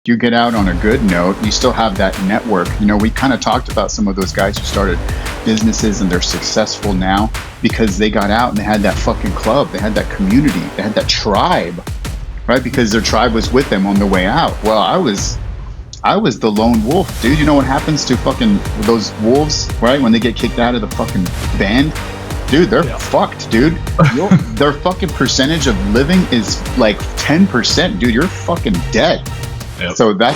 you get out on a good note. You still have that network. We kind of talked about some of those guys who started businesses and they're successful now because they got out and they had that fucking club. They had that community. They had that tribe, right? Because their tribe was with them on the way out. Well, I was the lone wolf, dude. You know what happens to fucking those wolves, right? When they get kicked out of the fucking band? Dude, they're fucked, dude. Their fucking percentage of living is like 10%, dude. You're fucking dead. Yep. So that.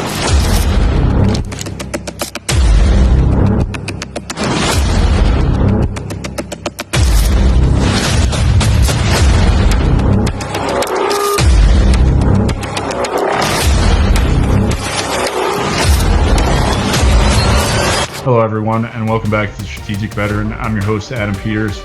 Hello, everyone, and welcome back to The Strategic Veteran. I'm your host, Adam Peters.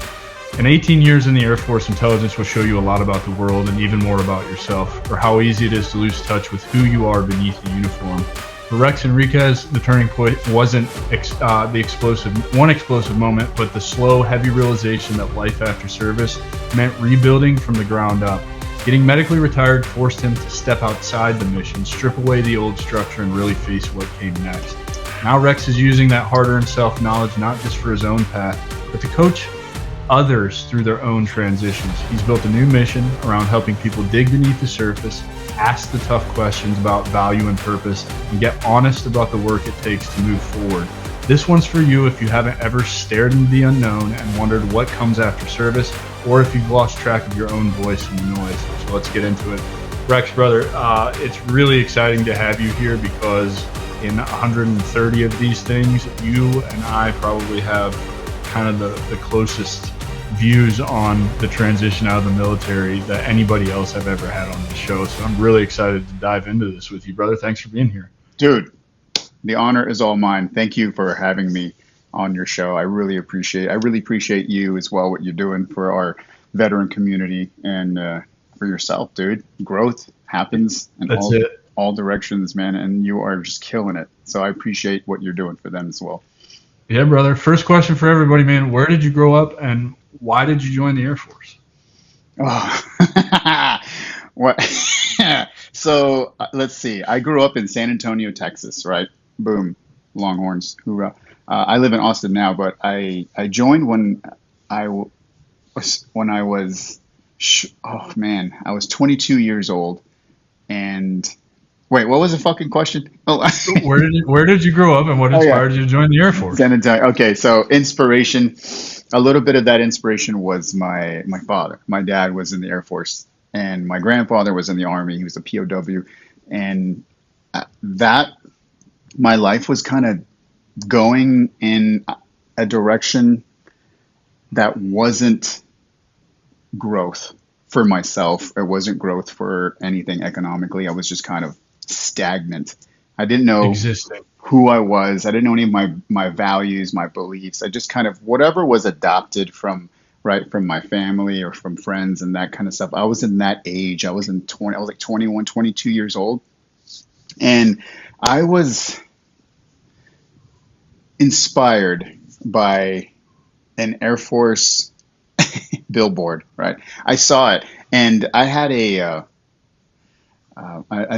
In 18 years in the Air Force, intelligence will show you a lot about the world and even more about yourself, or how easy it is to lose touch with who you are beneath the uniform. For Rex Enriquez, the turning point wasn't the explosive moment, but the slow, heavy realization that life after service meant rebuilding from the ground up. Getting medically retired forced him to step outside the mission, strip away the old structure, and really face what came next. Now Rex is using that hard-earned self-knowledge not just for his own path, but to coach others through their own transitions. He's built a new mission around helping people dig beneath the surface, ask the tough questions about value and purpose, and get honest about the work it takes to move forward. This one's for you if you haven't ever stared into the unknown and wondered what comes after service, or if you've lost track of your own voice in the noise. So let's get into it. Rex, brother, it's really exciting to have you here because in 130 of these things, you and I probably have kind of the closest views on the transition out of the military that anybody else I've ever had on the show. So I'm really excited to dive into this with you, brother. Thanks for being here. Dude, the honor is all mine. Thank you for having me on your show. I really appreciate you as well, what you're doing for our veteran community and for yourself, dude. Growth happens in all directions, man, and you are just killing it. So I appreciate what you're doing for them as well. Yeah, brother. First question for everybody, man. Where did you grow up and why did you join the Air Force? Oh, what? So let's see. I grew up in San Antonio, Texas, right? Boom, Longhorns, hoorah. I live in Austin now, but I joined when I was 22 years old. And wait, what was the fucking question? Oh, where did you grow up and what inspired you to join the Air Force? San Antonio. Okay, so inspiration. A little bit of that inspiration was my father. My dad was in the Air Force, and my grandfather was in the Army. He was a POW, and my life was kind of going in a direction that wasn't growth for myself. It wasn't growth for anything economically. I was just kind of stagnant. I didn't know who I was. I didn't know any of my values, my beliefs. I just kind of, whatever was adopted from my family or from friends and that kind of stuff. I was in that age. I was like 21, 22 years old. And I was inspired by an Air Force billboard, right? I saw it and I had a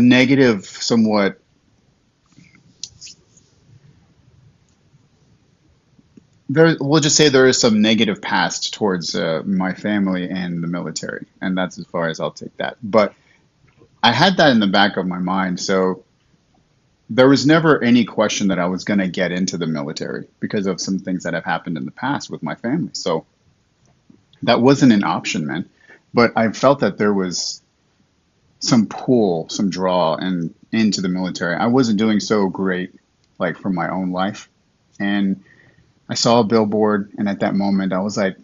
negative, somewhat we'll just say there is some negative past towards my family and the military, and that's as far as I'll take that. But I had that in the back of my mind, so there was never any question that I was going to get into the military because of some things that have happened in the past with my family. So that wasn't an option, man. But I felt that there was some pull, some draw and into the military. I wasn't doing so great, like for my own life. And I saw a billboard, and at that moment I was like,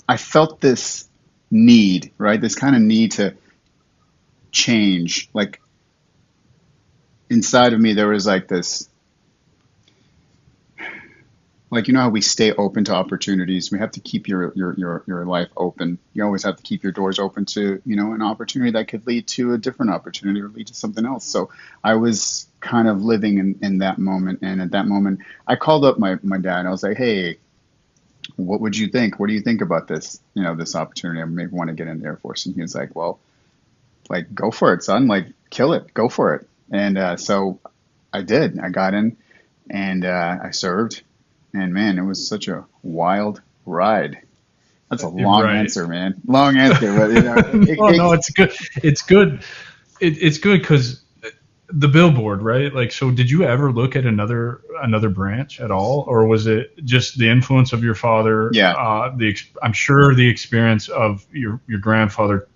I felt this need, right? This kind of need to change. Like inside of me, there was like this, like, you know how we stay open to opportunities. We have to keep your life open. You always have to keep your doors open to, an opportunity that could lead to a different opportunity or lead to something else. So I was kind of living in that moment. And at that moment, I called up my dad. I was like, hey, what would you think? What do you think about this, this opportunity? I maybe want to get in the Air Force. And he was like, well, like, go for it, son. Like, kill it, go for it. And so I did. I got in, and I served, and man, it was such a wild ride. That's a long Right. answer, man. Long answer, but No, no, it's good. It's good. It's good because the billboard, right? Like, so did you ever look at another branch at all, or was it just the influence of your father? yeah, I'm sure the experience of your grandfather,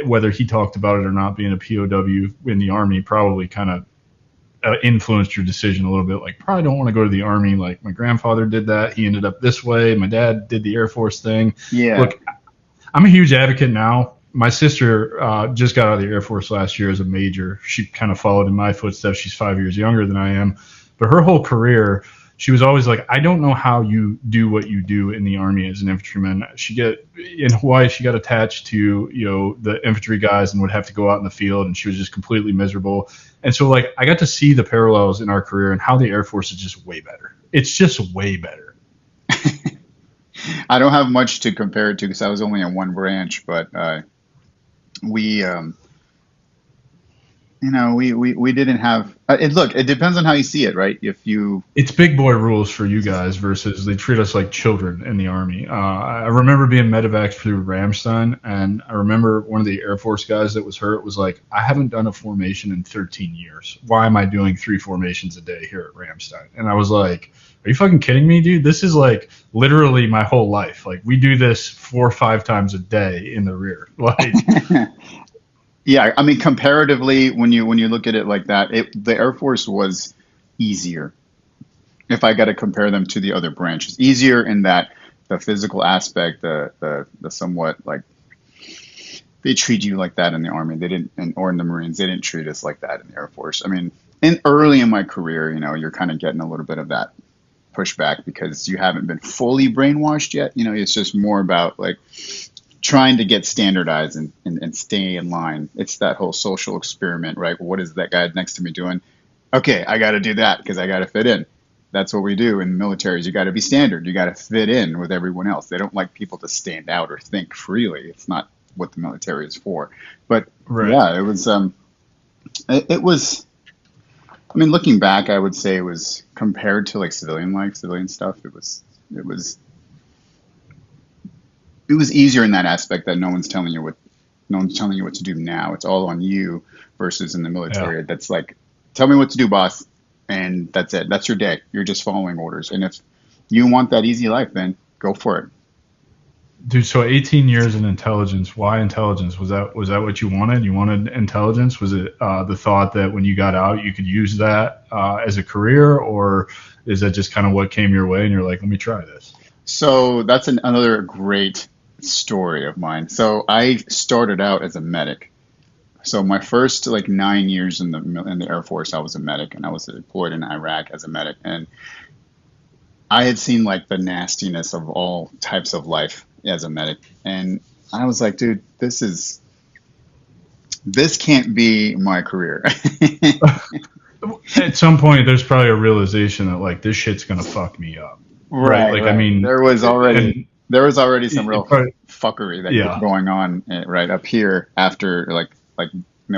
whether he talked about it or not, being a POW in the army, probably kind of influenced your decision a little bit. Like, probably don't want to go to the army. Like, my grandfather did that. He ended up this way. My dad did the Air Force thing. yeah, Look, I'm a huge advocate now. My sister just got out of the Air Force last year as a major. She kind of followed in my footsteps. She's 5 years younger than I am. But her whole career, she was always like, I don't know how you do what you do in the Army as an infantryman. In Hawaii, she got attached to, the infantry guys and would have to go out in the field, and she was just completely miserable. And so, like, I got to see the parallels in our career and how the Air Force is just way better. It's just way better. I don't have much to compare it to because I was only in one branch, but we we didn't have look, it depends on how you see it, right? If you It's big boy rules for you guys versus they treat us like children in the Army. I remember being medevac through Ramstein, and I remember one of the Air Force guys that was hurt was like, I haven't done a formation in 13 years. Why am I doing 3 formations a day here at Ramstein? And I was like, are you fucking kidding me, dude? This is like literally my whole life. Like, we do this 4 or 5 times a day in the rear. Like, yeah, I mean, comparatively, when you look at it like that, the Air Force was easier. If I got to compare them to the other branches, easier in that the physical aspect, the somewhat like they treat you like that in the Army. They didn't, or in the Marines, they didn't treat us like that in the Air Force. I mean, early in my career, you're kind of getting a little bit of that pushback because you haven't been fully brainwashed yet. It's just more about like trying to get standardized and stay in line. It's that whole social experiment, right? What is that guy next to me doing? Okay, I got to do that because I got to fit in. That's what we do in the military. Is you got to be standard. You got to fit in with everyone else. They don't like people to stand out or think freely. It's not what the military is for. But right. yeah, it was. It was. I mean, looking back, I would say it was compared to like civilian stuff. It was. It was easier in that aspect that no one's telling you what to do now. It's all on you versus in the Yeah. military. That's like, tell me what to do, boss, and that's it. That's your day. You're just following orders. And if you want that easy life, then go for it. Dude, so 18 years in intelligence. Why intelligence? Was that what you wanted? You wanted intelligence? Was it the thought that when you got out, you could use that as a career, or is that just kind of what came your way and you're like, let me try this? So that's another great story of mine. So I started out as a medic. So my first like 9 years in the Air Force, I was a medic, and I was deployed in Iraq as a medic, and I had seen like the nastiness of all types of life as a medic, and I was like, dude, this can't be my career. At some point, there's probably a realization that like this shit's gonna fuck me up, right? Like, I Right. mean, There and was already some real probably, fuckery that was yeah, going on right up here after like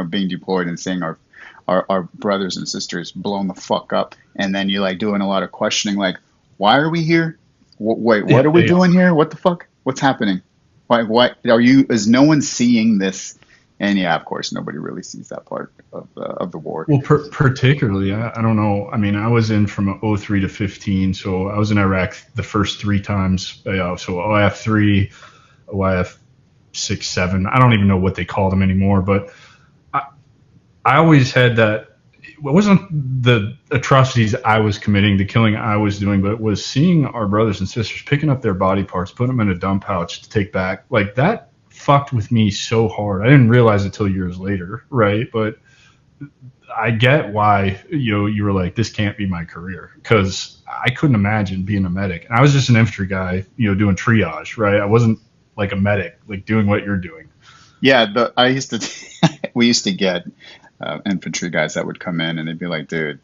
being deployed and seeing our brothers and sisters blown the fuck up, and then you're like doing a lot of questioning, like, why are we here? Wait, what yeah, are we yeah. doing here? What the fuck? What's happening? Why are you? Is no one seeing this? And yeah, of course, nobody really sees that part of the war. Well, particularly, I don't know. I mean, I was in from '03 to 15, so I was in Iraq the first 3 times. So OIF 3, OIF 6, 7. I don't even know what they call them anymore, but I, I always had that. It wasn't the atrocities I was committing, the killing I was doing, but it was seeing our brothers and sisters picking up their body parts, putting them in a dump pouch to take back. Like, that fucked with me so hard. I didn't realize it till years later, right? But I get why you were like, this can't be my career, because I couldn't imagine being a medic. And I was just an infantry guy, doing triage, right? I wasn't like a medic, like doing what you're doing. Yeah, I used to we used to get infantry guys that would come in and they'd be like, dude,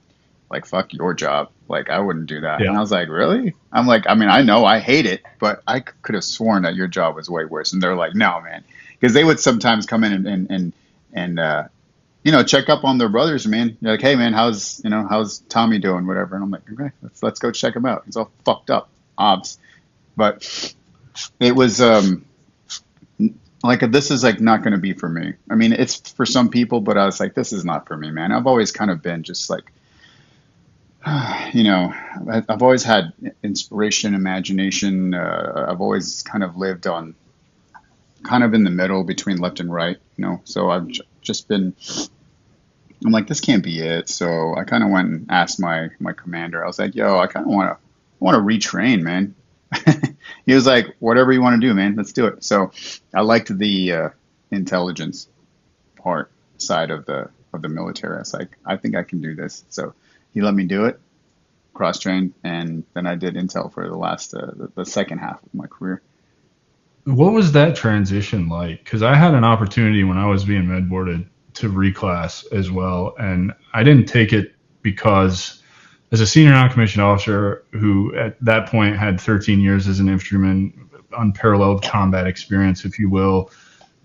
like, fuck your job. Like, I wouldn't do that. And Yeah. I was like, really? I'm like, I mean, I know I hate it, but I could have sworn that your job was way worse. And they're like, no, man. Because they would sometimes come in and and check up on their brothers, man. You're like, hey, man, how's Tommy doing, whatever. And I'm like, okay, let's go check him out. He's all fucked up, obs. But it was like this is like not going to be for me. I mean, it's for some people, but I was like, this is not for me, man. I've always kind of been just like, I've always had inspiration, imagination. I've always kind of lived on kind of in the middle between left and right, So I've just been. I'm like, this can't be it. So I kind of went and asked my commander. I was like, yo, I kind of want to retrain, man. He was like, whatever you want to do, man, let's do it. So I liked the intelligence part side of the military. I was like, I think I can do this. So he let me do it, cross trained, and then I did intel for the last the second half of my career. What was that transition like? Because I had an opportunity when I was being med boarded to reclass as well, and I didn't take it because as a senior non-commissioned officer who at that point had 13 years as an infantryman, unparalleled combat experience, if you will,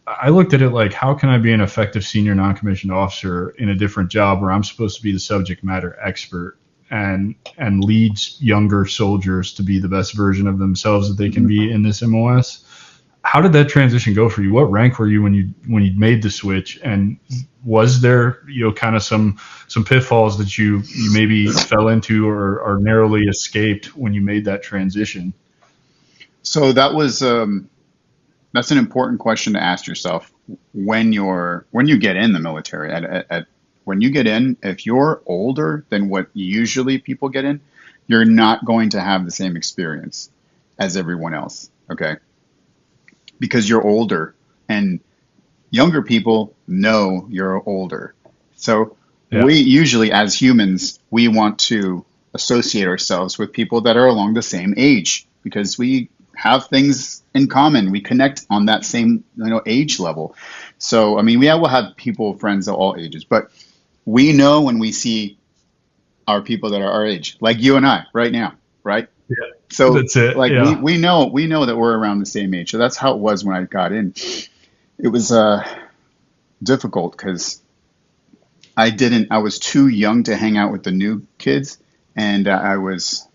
I looked at it like, how can I be an effective senior non-commissioned officer in a different job where I'm supposed to be the subject matter expert and lead younger soldiers to be the best version of themselves that they can be in this MOS? How did that transition go for you? What rank were you when you made the switch? And was there, kind of some pitfalls that you maybe fell into or narrowly escaped when you made that transition? So that's an important question to ask yourself when you get in the military. When you get in, if you're older than what usually people get in, you're not going to have the same experience as everyone else. Okay. Because you're older and younger people know you're older. So we usually, as humans, we want to associate ourselves with people that are along the same age because we have things in common. We connect on that same, age level. So, I mean, we'll have friends of all ages, but we know when we see our people that are our age, like you and I right now, right? Yeah. So that's it. Like yeah. we know that we're around the same age. So that's how it was when I got in. It was difficult because I was too young to hang out with the new kids, and I was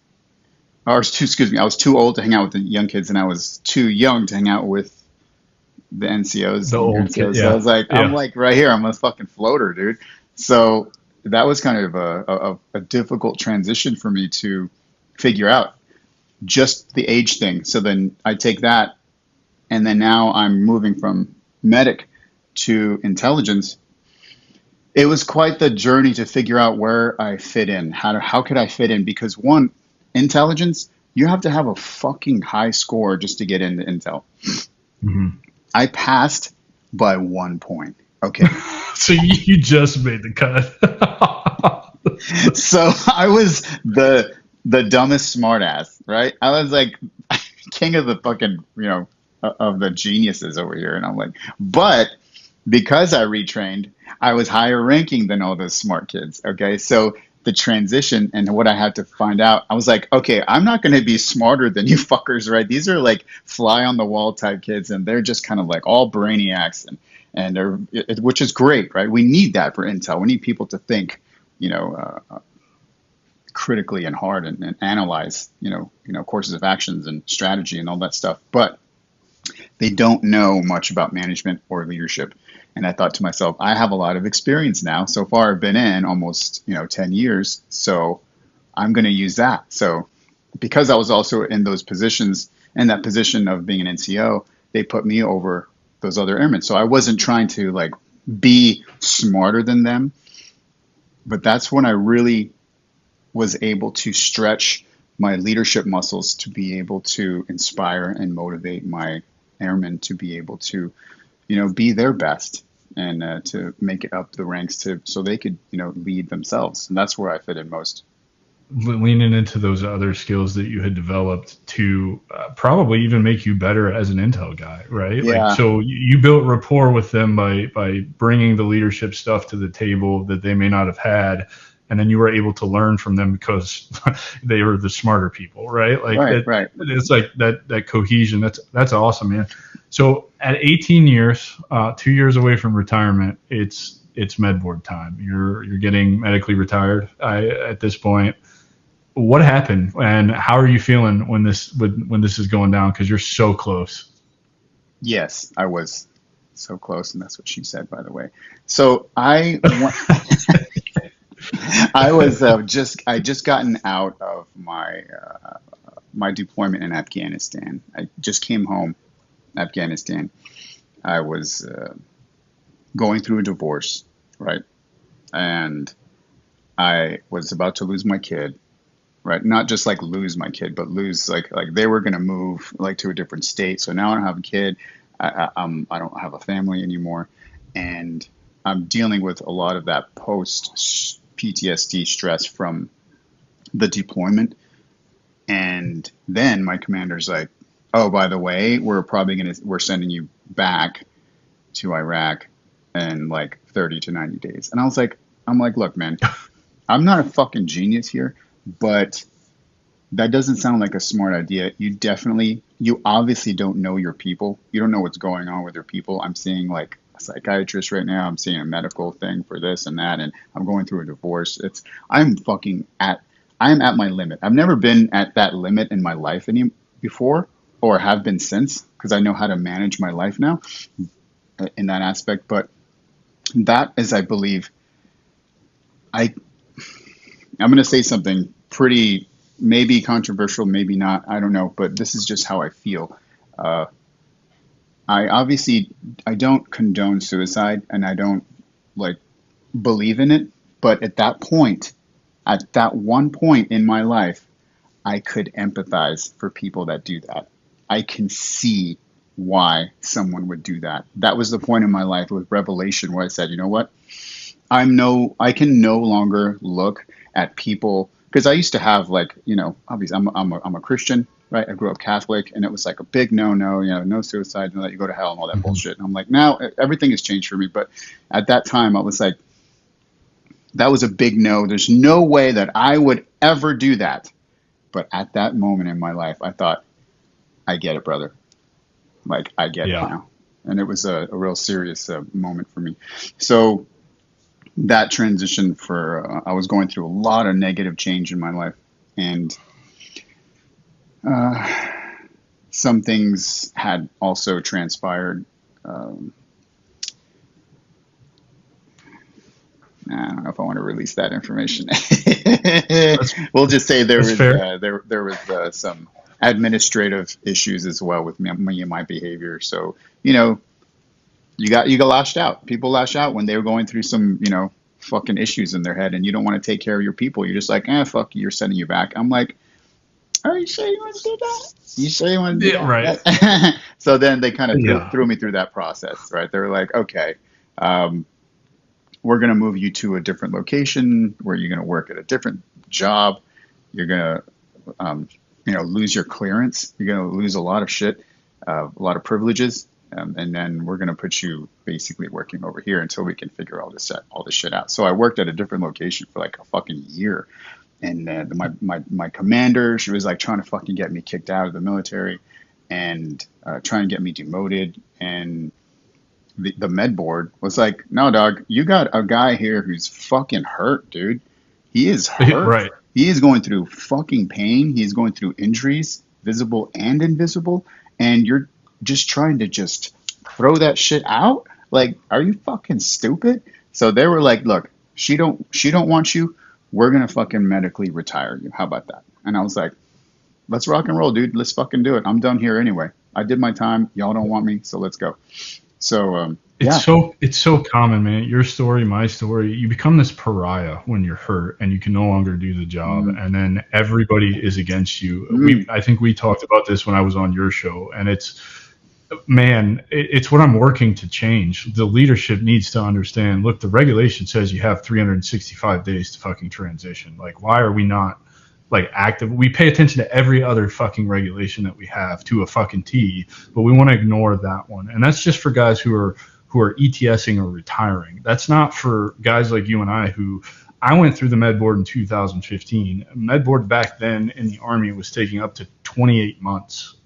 too old to hang out with the young kids, and I was too young to hang out with the NCOs. The old kids. yeah. So I was like, yeah. I'm like right here. I'm a fucking floater, dude. So that was kind of a difficult transition for me to figure out just the age thing. So then I take that, and then now I'm moving from medic to intelligence. It was quite the journey to figure out where I fit in. How could I fit in? Because one, intelligence, you have to have a fucking high score just to get into intel. Mm-hmm. I passed by 1 point. Okay. So you just made the cut. So I was the dumbest smartass, right? I was like king of the fucking, of the geniuses over here. And I'm like, but because I retrained, I was higher ranking than all those smart kids. Okay. So the transition and what I had to find out, I was like, okay, I'm not going to be smarter than you fuckers, right? These are like fly on the wall type kids, and they're just kind of like all brainiacs, and they're, which is great, right? We need that for intel. We need people to think, critically and hard and analyze, courses of actions and strategy and all that stuff. But they don't know much about management or leadership. And I thought to myself, I have a lot of experience now. So far, I've been in almost, 10 years. So I'm going to use that. So because I was also in those positions, in that position of being an NCO, they put me over those other airmen. So I wasn't trying to like be smarter than them. But that's when I really was able to stretch my leadership muscles to be able to inspire and motivate my airmen to be able to, be their best and to make it up the ranks so they could, lead themselves. And that's where I fit in most. Leaning into those other skills that you had developed to probably even make you better as an intel guy, right? Yeah. Like, so you built rapport with them by bringing the leadership stuff to the table that they may not have had, and then you were able to learn from them because they were the smarter people, right? Like Right, that, right. it's like that cohesion. That's awesome, man. So at 18 years, 2 years away from retirement, it's med board time. You're getting medically retired at this point. What happened, and how are you feeling when this is going down? Because you're so close. Yes, I was so close, and that's what she said, by the way. So I was I just gotten out of my deployment in Afghanistan. I just came home, Afghanistan. I was going through a divorce, right? And I was about to lose my kid, right? Not just like lose my kid, but lose like they were gonna move like to a different state. So now I don't have a kid. I don't have a family anymore, and I'm dealing with a lot of that post PTSD stress from the deployment. And then my commander's like, "Oh, by the way, we're sending you back to Iraq in like 30 to 90 days." And I'm like, "Look, man, I'm not a fucking genius here, but that doesn't sound like a smart idea. You obviously don't know your people. You don't know what's going on with your people. I'm seeing like a psychiatrist right now. I'm seeing a medical thing for this and that, and I'm going through a divorce. I'm at my limit. I've never been at that limit in my life before, or have been since, because I know how to manage my life now in that aspect. But that is, I believe, I'm going to say something pretty, maybe controversial, maybe not. I don't know, but this is just how I feel. Uh, I don't condone suicide, and I don't like believe in it. But at that one point in my life, I could empathize for people that do that. I can see why someone would do that. That was the point in my life with revelation where I said, you know what? I can no longer look at people, because I used to have like, obviously I'm a Christian, right? I grew up Catholic, and it was like a big no, no suicide, and let you go to hell and all that bullshit. And I'm like, now everything has changed for me. But at that time, I was like, that was a big no. There's no way that I would ever do that. But at that moment in my life, I thought, I get it, brother. Like, I get it Yeah. now. And it was a real serious moment for me. So that transition I was going through a lot of negative change in my life. And some things had also transpired. I don't know if I want to release that information. We'll just say there That's was fair. there was some administrative issues as well with me and my behavior. So you got lashed out. People lash out when they were going through some fucking issues in their head, and you don't want to take care of your people. You're just like, fuck you. You're sending you back. I'm like, are you sure you want to do that? You sure you want to do Yeah, that? right. So then they kind of Yeah. threw me through that process, right? They were like, okay. We're going to move you to a different location where you're going to work at a different job. You're going to, lose your clearance. You're going to lose a lot of shit, a lot of privileges. And then we're going to put you basically working over here until we can figure all this shit out. So I worked at a different location for like a fucking year. And my commander, she was like trying to fucking get me kicked out of the military and trying to get me demoted. And the med board was like, no, dog, you got a guy here who's fucking hurt, dude. He is hurt. Right. He is going through fucking pain. He's going through injuries, visible and invisible. And you're just trying to just throw that shit out? Like, are you fucking stupid? So they were like, look, she don't want you. We're going to fucking medically retire you. How about that? And I was like, let's rock and roll, dude. Let's fucking do it. I'm done here anyway. I did my time. Y'all don't want me. So let's go. So It's so common, man. Your story, my story. You become this pariah when you're hurt and you can no longer do the job, and then everybody is against you. I think we talked about this when I was on your show, and it's what I'm working to change. The leadership needs to understand. Look, the regulation says you have 365 days to fucking transition. Like, why are we not like active? We pay attention to every other fucking regulation that we have to a fucking T, but we want to ignore that one. And that's just for guys who are ETSing or retiring. That's not for guys like you and I who I went through the med board in 2015. Med board back then in the Army was taking up to 28 months.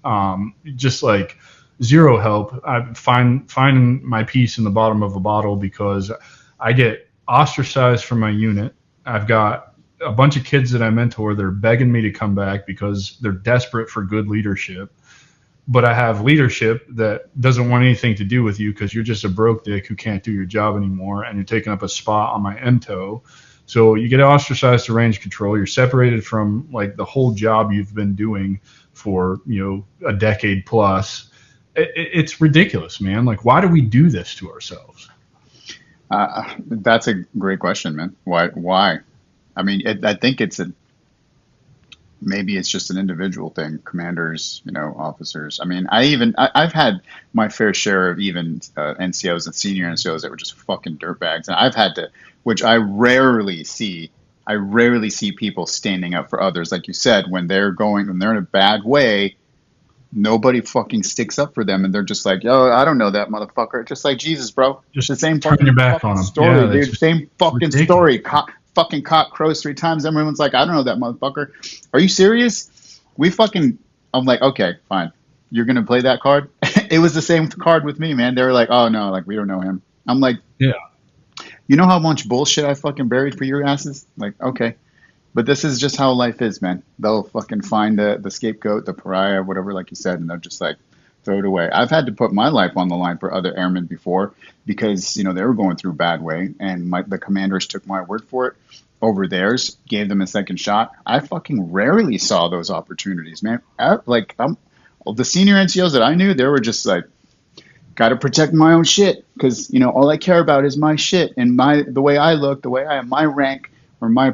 Just like zero help. I finding my piece in the bottom of a bottle because I get ostracized from my unit. I've got a bunch of kids that I mentor. They're begging me to come back because they're desperate for good leadership. But I have leadership that doesn't want anything to do with you because you're just a broke dick who can't do your job anymore, and you're taking up a spot on my MTO. So you get ostracized to range control. You're separated from like the whole job you've been doing for a decade plus. It's ridiculous, man. Like, why do we do this to ourselves? That's a great question, man. Why? I mean, I think maybe it's just an individual thing. Commanders, officers. I mean, I've had my fair share of even NCOs and senior NCOs that were just fucking dirtbags, and I've had to, which I rarely see. I rarely see people standing up for others, like you said, when they're in a bad way. Nobody fucking sticks up for them, and they're just like, "Yo, I don't know that motherfucker." Just like Jesus, bro. Just the same turn your back on them. story, Yeah, dude. Same fucking ridiculous. story. Fucking cock crows 3 times. Everyone's like, "I don't know that motherfucker." Are you serious? I'm like, okay, fine. You're gonna play that card? It was the same card with me, man. They were like, "Oh no, like we don't know him." I'm like, Yeah. you know how much bullshit I fucking buried for your asses? Like, okay. But this is just how life is, man. They'll fucking find the scapegoat, the pariah, whatever, like you said, and they'll just like throw it away. I've had to put my life on the line for other airmen before because, they were going through a bad way, and the commanders took my word for it over theirs, gave them a second shot. I fucking rarely saw those opportunities, man. The senior NCOs that I knew, they were just like, got to protect my own shit because, all I care about is my shit and the way I look, the way I am, my rank, or my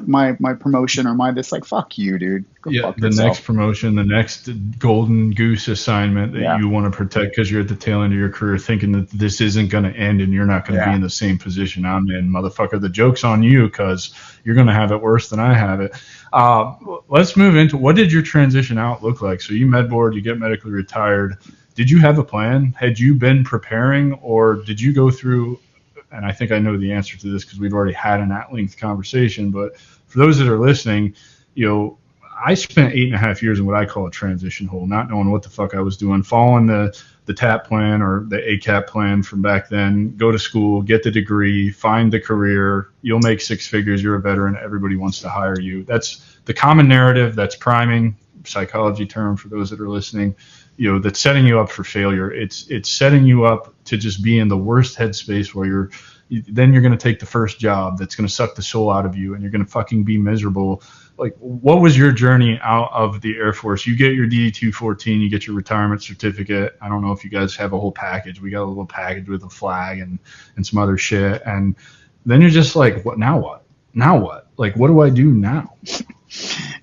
promotion, or my this. Like, fuck you, dude. Go Yeah, fuck the yourself. next promotion, the next golden goose assignment that you want to protect because you're at the tail end of your career thinking that this isn't going to end and you're not going to be in the same position I'm in. Motherfucker, the joke's on you because you're going to have it worse than I have it. Let's move into, what did your transition out look like? So you med board, you get medically retired. Did you have a plan? Had you been preparing, or did you go through, and I think I know the answer to this because we've already had an at-length conversation, but for those that are listening, I spent 8.5 years in what I call a transition hole, not knowing what the fuck I was doing, following the TAP plan or the ACAP plan from back then, go to school, get the degree, find the career, you'll make 6 figures, you're a veteran, everybody wants to hire you. That's the common narrative, that's priming, psychology term for those that are listening. That's setting you up for failure. It's setting you up to just be in the worst headspace where then you're going to take the first job that's going to suck the soul out of you, and you're going to fucking be miserable. Like, what was your journey out of the Air Force? You get your DD-214, you get your retirement certificate. I don't know if you guys have a whole package. We got a little package with a flag and some other shit. And then you're just like, what? Now what? Now what? Like, what do I do now?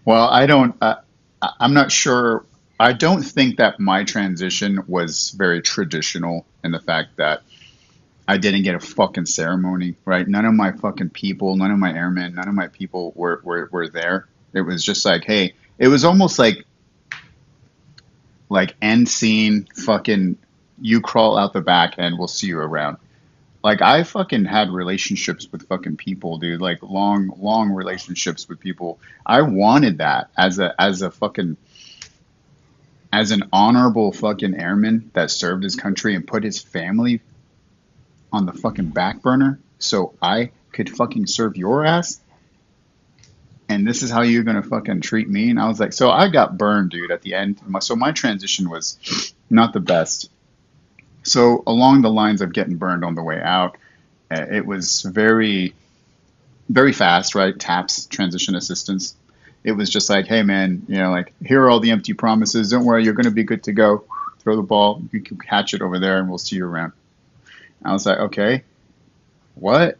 Well, I'm not sure. I don't think that my transition was very traditional in the fact that I didn't get a fucking ceremony, right? None of my fucking people, none of my airmen, none of my people were there. It was just like, hey, it was almost like end scene, fucking you crawl out the back and we'll see you around. Like, I fucking had relationships with fucking people, dude, like long relationships with people. I wanted that as an honorable fucking airman that served his country and put his family on the fucking back burner so I could fucking serve your ass. And this is how you're going to fucking treat me. And I was like, so I got burned, dude, at the end. So my transition was not the best. So along the lines of getting burned on the way out, it was very, very fast, right? TAPS, transition assistance. It was just like, hey, man, like, here are all the empty promises. Don't worry, you're going to be good to go. Throw the ball. You can catch it over there, and we'll see you around. I was like, okay, what?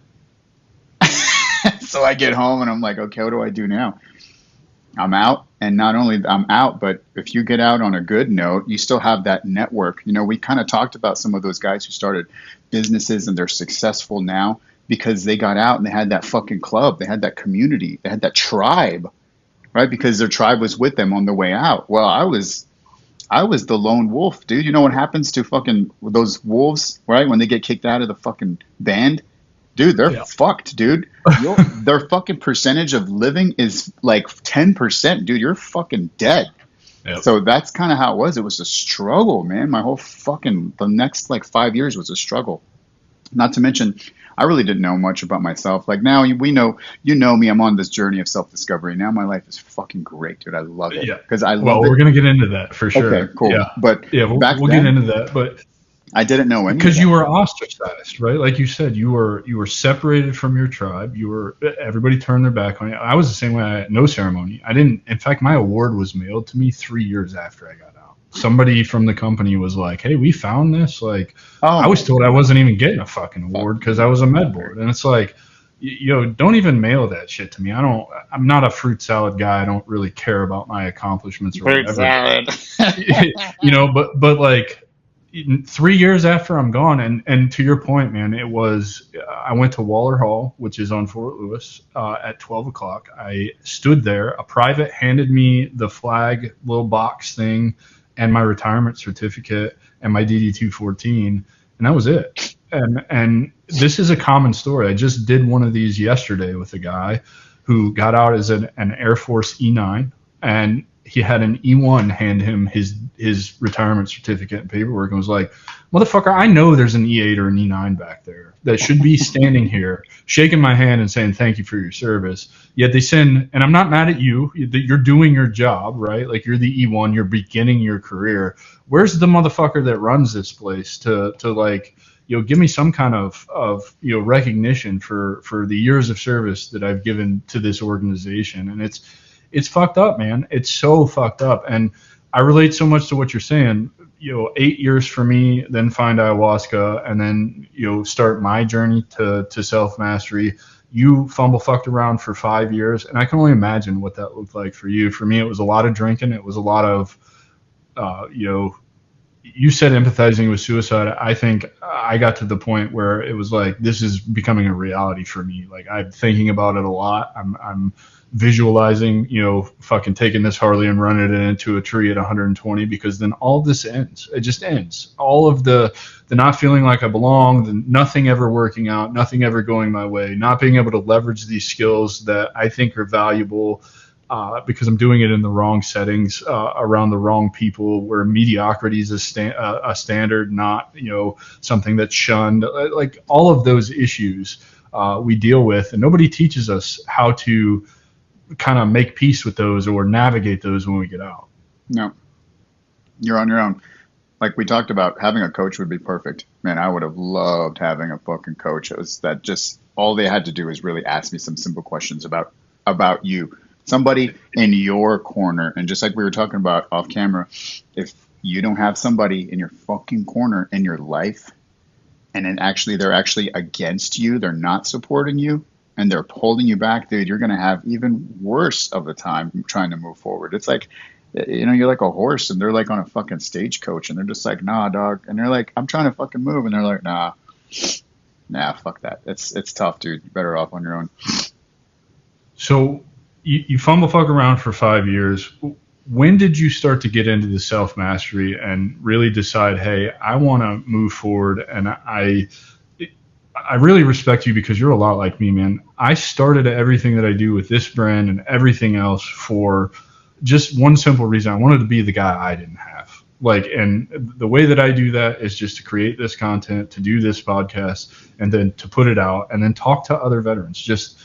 So I get home, and I'm like, okay, what do I do now? I'm out, and not only I'm out, but if you get out on a good note, you still have that network. We kind of talked about some of those guys who started businesses, and they're successful now because they got out and they had that fucking club. They had that community. They had that tribe. Right, because their tribe was with them on the way out. Well, I was the lone wolf, dude. You know what happens to fucking those wolves, right? When they get kicked out of the fucking band, Dude, they're Yeah. fucked, dude. Their fucking percentage of living is like 10%, dude. You're fucking dead. Yep. So that's kind of how it was. It was a struggle, man. My whole fucking, the next like 5 years was a struggle. Not to mention, I really didn't know much about myself. Like now we know, you know me, I'm on this journey of self-discovery. Now my life is fucking great, dude. I love it Yeah. because I Well, love we're it. gonna get into that for Okay, sure. cool. Yeah. But Yeah, back we'll get then, into that. But I didn't know any of because that. you were ostracized, right? Like you said, you were separated from your tribe. You were everybody turned their back on you. I was the same way. I had no ceremony. I didn't. In fact, my award was mailed to me 3 years after I got out. Somebody from the company was like, "Hey, we found this." Like, Oh I my was told I wasn't even getting a fucking award because I was a med fucker. board, and it's like, don't even mail that shit to me. I don't. I'm not a fruit salad guy. I don't really care about my accomplishments or Fruit whatever. salad. But like 3 years after I'm gone, and to your point, man, it was I went to Waller Hall, which is on Fort Lewis, at 12 o'clock. I stood there. A private handed me the flag little box thing, and my retirement certificate and my DD 214, and that was it. And this is a common story. I just did one of these yesterday with a guy who got out as an Air Force E9, and he had an E1 hand him his retirement certificate and paperwork and was like, "Motherfucker, I know there's an E8 or an E9 back there that should be standing here, shaking my hand and saying thank you for your service." Yet they send, and I'm not mad at you. You're doing your job, right? Like you're the E1, you're beginning your career. Where's the motherfucker that runs this place to like, give me some kind of recognition for the years of service that I've given to this organization? And it's fucked up, man. It's so fucked up. And I relate so much to what you're saying. 8 years for me, then find ayahuasca, and then start my journey to self mastery. You fucked around for 5 years, and I can only imagine what that looked like for you. For me, it was a lot of drinking. It was a lot of you said empathizing with suicide. I think I got to the point where it was like, this is becoming a reality for me. Like I'm thinking about it a lot. I'm visualizing, fucking taking this Harley and running it into a tree at 120, because then all of this ends. It just ends. All of the not feeling like I belong, the nothing ever working out, nothing ever going my way, not being able to leverage these skills that I think are valuable, because I'm doing it in the wrong settings, around the wrong people, where mediocrity is a standard, not something that's shunned. Like all of those issues we deal with, and nobody teaches us how to kind of make peace with those or navigate those when we get out. No, you're on your own. Like we talked about, having a coach would be perfect. Man, I would have loved having a fucking coach. It was that just all they had to do is really ask me some simple questions about you. Somebody in your corner. And just like we were talking about off camera, if you don't have somebody in your fucking corner in your life, and then they're actually against you, they're not supporting you, and they're holding you back, dude, you're gonna have even worse of the time trying to move forward. It's like, you're like a horse and they're like on a fucking stagecoach and they're just like, nah, dog. And they're like, I'm trying to fucking move. And they're like, nah, fuck that. It's tough, dude. You're better off on your own. So you fuck around for 5 years. When did you start to get into the self mastery and really decide, hey, I want to move forward? And I really respect you because you're a lot like me, man. I started everything that I do with this brand and everything else for just one simple reason. I wanted to be the guy I didn't have. And the way that I do that is just to create this content, to do this podcast, and then to put it out and then talk to other veterans. Just,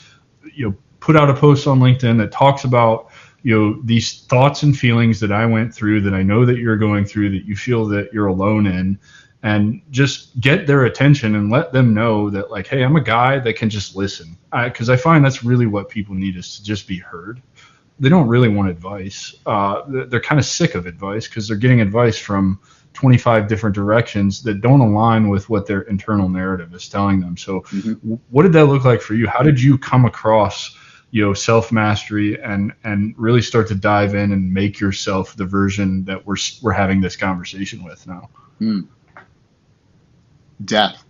put out a post on LinkedIn that talks about, these thoughts and feelings that I went through, that I know that you're going through, that you feel that you're alone in, and just get their attention and let them know that, like, hey, I'm a guy that can just listen. Because I find that's really what people need, is to just be heard. They don't really want advice. They're kind of sick of advice because they're getting advice from 25 different directions that don't align with what their internal narrative is telling them. So what did that look like for you? How did you come across self-mastery and really start to dive in and make yourself the version that we're having this conversation with now? Death.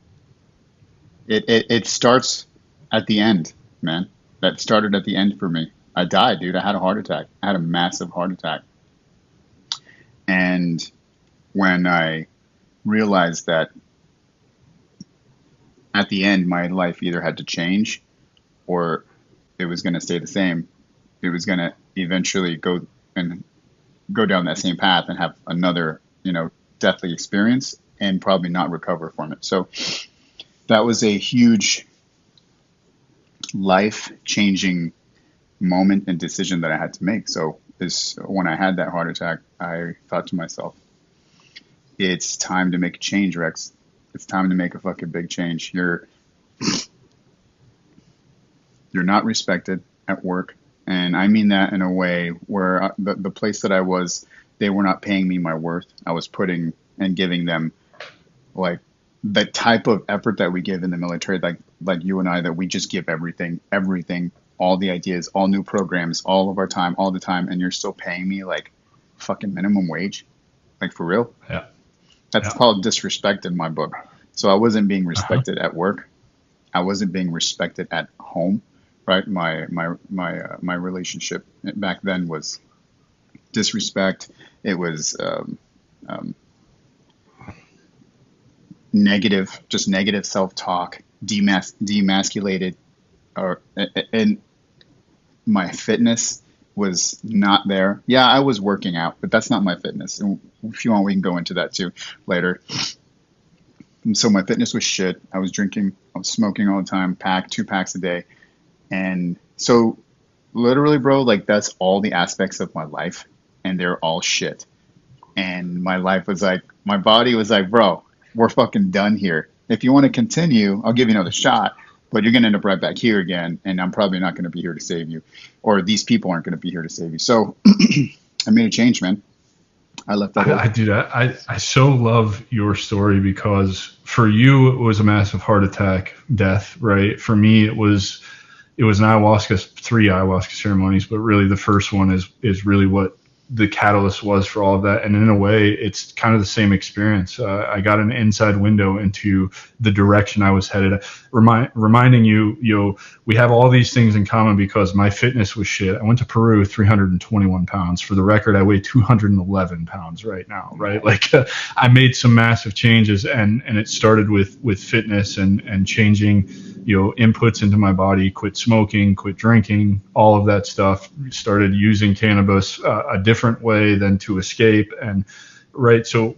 It starts at the end, man. That started at the end for me. I died, dude. I had a heart attack. I had a massive heart attack. And when I realized that at the end, my life either had to change or it was going to stay the same. It was going to eventually and go down that same path and have another, deathly experience and probably not recover from it. So that was a huge life changing moment and decision that I had to make. So this, when I had that heart attack, I thought to myself, it's time to make a change, Rex. It's time to make a fucking big change. You're not respected at work. And I mean that in a way where the place that I was, they were not paying me my worth. I was putting and giving them like the type of effort that we give in the military, like you and I, that we just give everything, all the ideas, all new programs, all of our time, all the time, and you're still paying me like fucking minimum wage, like for real. Yeah. That's Yeah. called disrespect in my book. So I wasn't being Uh-huh. respected at work. I wasn't being respected at home, right? My relationship back then was disrespect. It was um, negative, just negative self-talk, demasculated, and my fitness was not there. Yeah, I was working out, but that's not my fitness. And if you want, we can go into that too later. And so my fitness was shit. I was drinking, I was smoking all the time, 2 packs a day. And so literally, bro, like that's all the aspects of my life and they're all shit. And my life was like, my body was like, bro, we're fucking done here. If you want to continue, I'll give you another shot, but you're going to end up right back here again. And I'm probably not going to be here to save you, or these people aren't going to be here to save you. So I made a change, man. I left that I whole, do that. I so love your story because for you it was a massive heart attack death, right? For me it was an ayahuasca, 3 ayahuasca ceremonies, but really the first one is really what the catalyst was for all of that. And in a way, it's kind of the same experience. I got an inside window into the direction I was headed. Reminding you, we have all these things in common because my fitness was shit. I went to Peru, 321 pounds. For the record, I weigh 211 pounds right now, right? Like I made some massive changes, and it started with fitness and changing inputs into my body, quit smoking, quit drinking, all of that stuff. Started using cannabis a different way than to escape. And right, so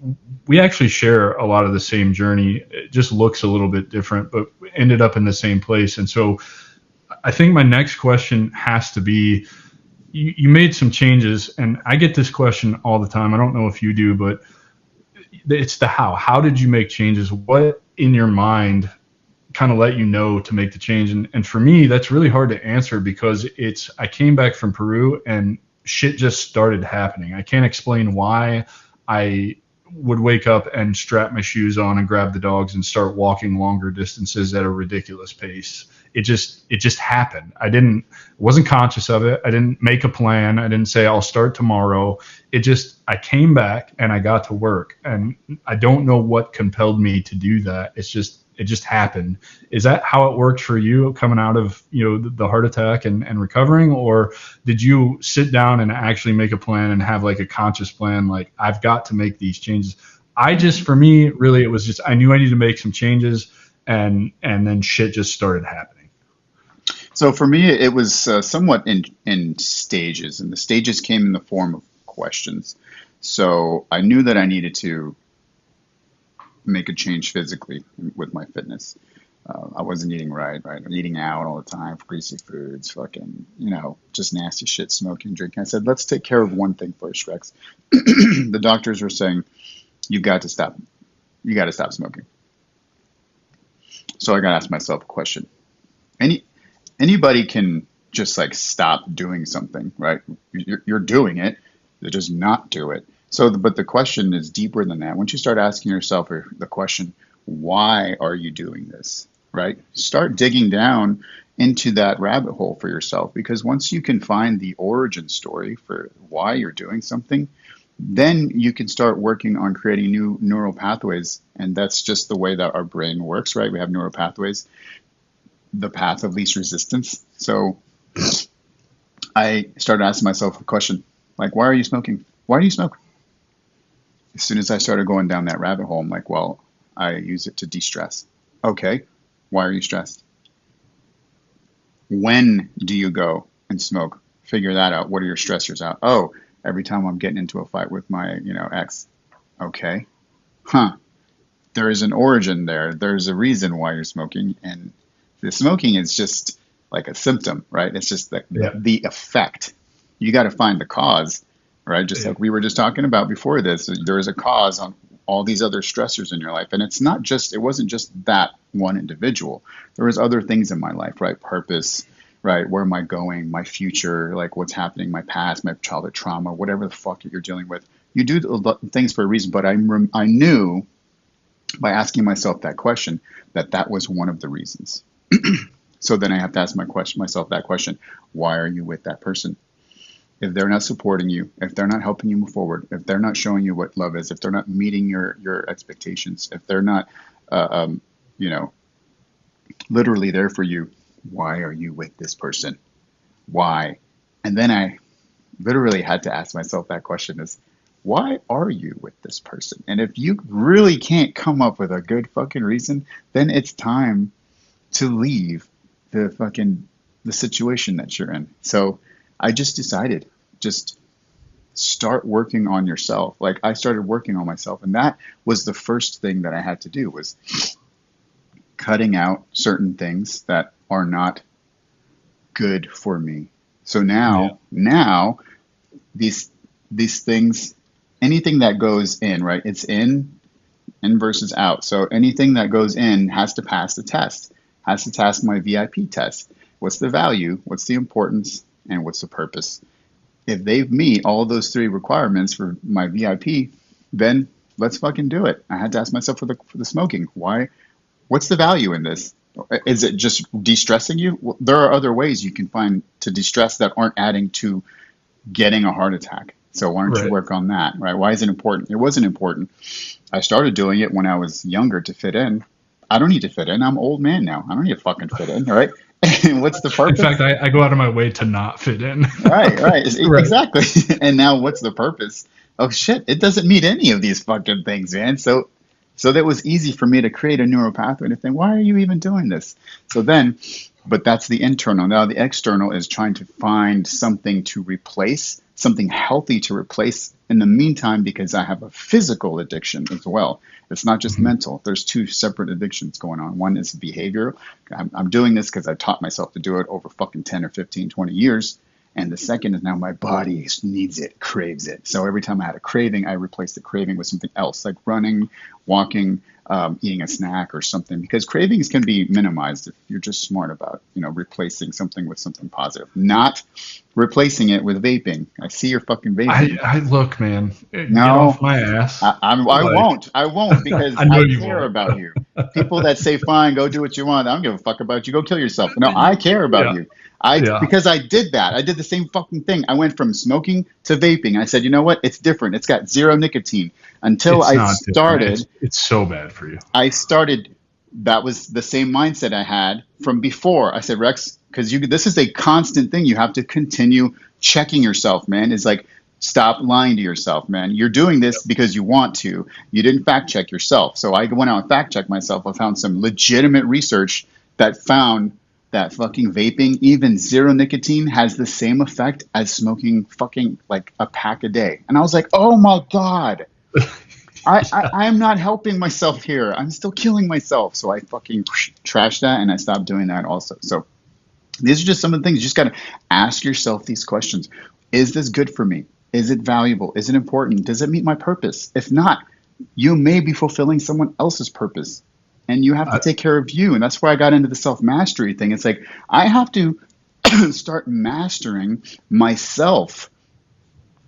we actually share a lot of the same journey. It just looks a little bit different, but we ended up in the same place. And so I think my next question has to be, you made some changes, and I get this question all the time. I don't know if you do, but it's the how. How did you make changes? What in your mind kind of let you know to make the change? And for me, that's really hard to answer because I came back from Peru and shit just started happening. I can't explain why. I would wake up and strap my shoes on and grab the dogs and start walking longer distances at a ridiculous pace. It just happened. Wasn't conscious of it. I didn't make a plan. I didn't say I'll start tomorrow. I came back and I got to work, and I don't know what compelled me to do that. It just happened. Is that how it worked for you coming out of the heart attack and recovering, or did you sit down and actually make a plan and have like a conscious plan, like I've got to make these changes? For me, really, it was just I knew I needed to make some changes, and then shit just started happening. so for me, it was somewhat in stages, and the stages came in the form of questions. So I knew that I needed to make a change physically with my fitness. I wasn't eating right. I'm eating out all the time, greasy foods, fucking, just nasty shit, smoking, drinking. I said, let's take care of one thing first, Rex. The doctors were saying, you got to stop. You got to stop smoking. So I got to ask myself a question. Anybody can just like stop doing something, right? You're doing it, you just not do it. So, but the question is deeper than that. Once you start asking yourself the question, why are you doing this, right? Start digging down into that rabbit hole for yourself, because once you can find the origin story for why you're doing something, then you can start working on creating new neural pathways. And that's just the way that our brain works, right? We have neural pathways, the path of least resistance. So I started asking myself a question, like, why are you smoking? Why do you smoke? As soon as I started going down that rabbit hole, I'm like, well, I use it to de-stress. Okay, Why are you stressed? When do you go and smoke? Figure that out. What are your stressors out? Oh, every time I'm getting into a fight with my, ex. Okay. Huh. There is an origin there. There's a reason why you're smoking. And the smoking is just like a symptom, right? It's just the effect. You got to find the cause, right? Just like we were just talking about before this, there is a cause on all these other stressors in your life. And it wasn't just that one individual. There was other things in my life, right? Purpose, right? Where am I going? My future, like what's happening, my past, my childhood trauma, whatever the fuck you're dealing with. You do things for a reason, but I knew by asking myself that question that was one of the reasons. So then I have to ask myself that question: why are you with that person? If they're not supporting you, if they're not helping you move forward, if they're not showing you what love is, if they're not meeting your expectations, if they're not, literally there for you, why are you with this person? Why? And then I literally had to ask myself that question: is why are you with this person? And if you really can't come up with a good fucking reason, then it's time to leave the situation that you're in. So I just decided, just start working on yourself. Like I started working on myself, and that was the first thing that I had to do, was cutting out certain things that are not good for me. So now these things, anything that goes in, right? It's in versus out. So anything that goes in has to pass the test, has to pass my VIP test. What's the value? What's the importance? And what's the purpose? If they meet all those three requirements for my VIP, then let's fucking do it. I had to ask myself for the smoking. Why? What's the value in this? Is it just de-stressing you? Well, there are other ways you can find to de-stress that aren't adding to getting a heart attack. So why don't you work on that, right? Why is it important? It wasn't important. I started doing it when I was younger to fit in. I don't need to fit in. I'm an old man now. I don't need to fucking fit in, right? And what's the purpose? In fact, I go out of my way to not fit in. Right. Exactly. And now what's the purpose? Oh shit, it doesn't meet any of these fucking things, man. So that was easy for me to create a neural pathway to think, why are you even doing this? But that's the internal. Now the external is trying to find something to replace, something healthy to replace in the meantime, because I have a physical addiction as well. It's not just mental. There's two separate addictions going on. One is behavioral. I'm doing this because I taught myself to do it over fucking 10 or 15, 20 years. And the second is now my body needs it, craves it. So every time I had a craving, I replaced the craving with something else, like running, walking, eating a snack or something, because cravings can be minimized if you're just smart about, replacing something with something positive, not replacing it with vaping. I see your fucking vaping. I look, man, no, get off my ass. I won't because I care about you. People that say, fine, go do what you want. I don't give a fuck about you. Go kill yourself. No, I care about you. Because I did that. I did the same fucking thing. I went from smoking to vaping. I said, you know what? It's different. It's got zero nicotine. Until I started. It's so bad for you. I started. That was the same mindset I had from before. I said, Rex, because this is a constant thing. You have to continue checking yourself, man. It's like, stop lying to yourself, man. You're doing this because you want to. You didn't fact check yourself. So I went out and fact checked myself. I found some legitimate research that found that fucking vaping, even zero nicotine, has the same effect as smoking fucking like a pack a day. And I was like, oh my God, I am not helping myself here. I'm still killing myself. So I fucking trashed that and I stopped doing that also. So these are just some of the things. You just got to ask yourself these questions. Is this good for me? Is it valuable? Is it important? Does it meet my purpose? If not, you may be fulfilling someone else's purpose. And you have to take care of you. And that's why I got into the self-mastery thing. It's like, I have to start mastering myself,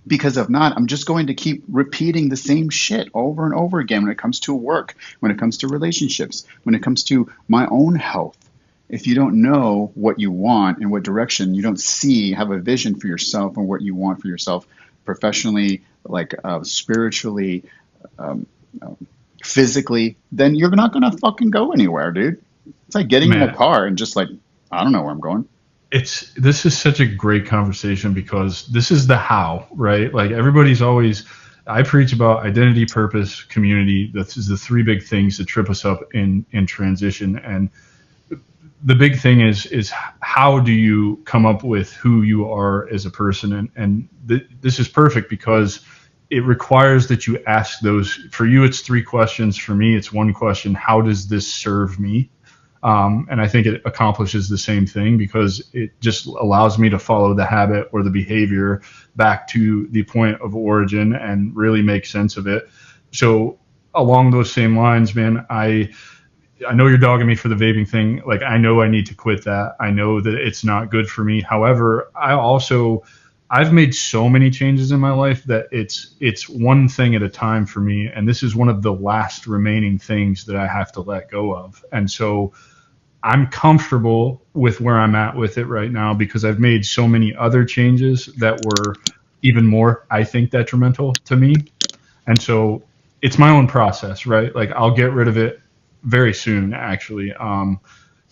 because if not, I'm just going to keep repeating the same shit over and over again when it comes to work, when it comes to relationships, when it comes to my own health. If you don't know what you want and what direction, you don't have a vision for yourself and what you want for yourself professionally, like spiritually, physically, then you're not going to fucking go anywhere, dude. It's like getting in a car and just like, I don't know where I'm going. This is such a great conversation, because this is the how, right? Like I preach about identity, purpose, community. This is the three big things that trip us up in transition. And the big thing is how do you come up with who you are as a person, and this is perfect because it requires that you ask those. For you it's three questions, for me it's one question: how does this serve me? And I think it accomplishes the same thing because it just allows me to follow the habit or the behavior back to the point of origin and really make sense of it. So along those same lines, man, I know you're dogging me for the vaping thing. Like, I know I need to quit that. I know that it's not good for me. However, I've made so many changes in my life that it's one thing at a time for me. And this is one of the last remaining things that I have to let go of. And so I'm comfortable with where I'm at with it right now because I've made so many other changes that were even more, I think, detrimental to me. And so it's my own process, right? Like, I'll get rid of it very soon, actually.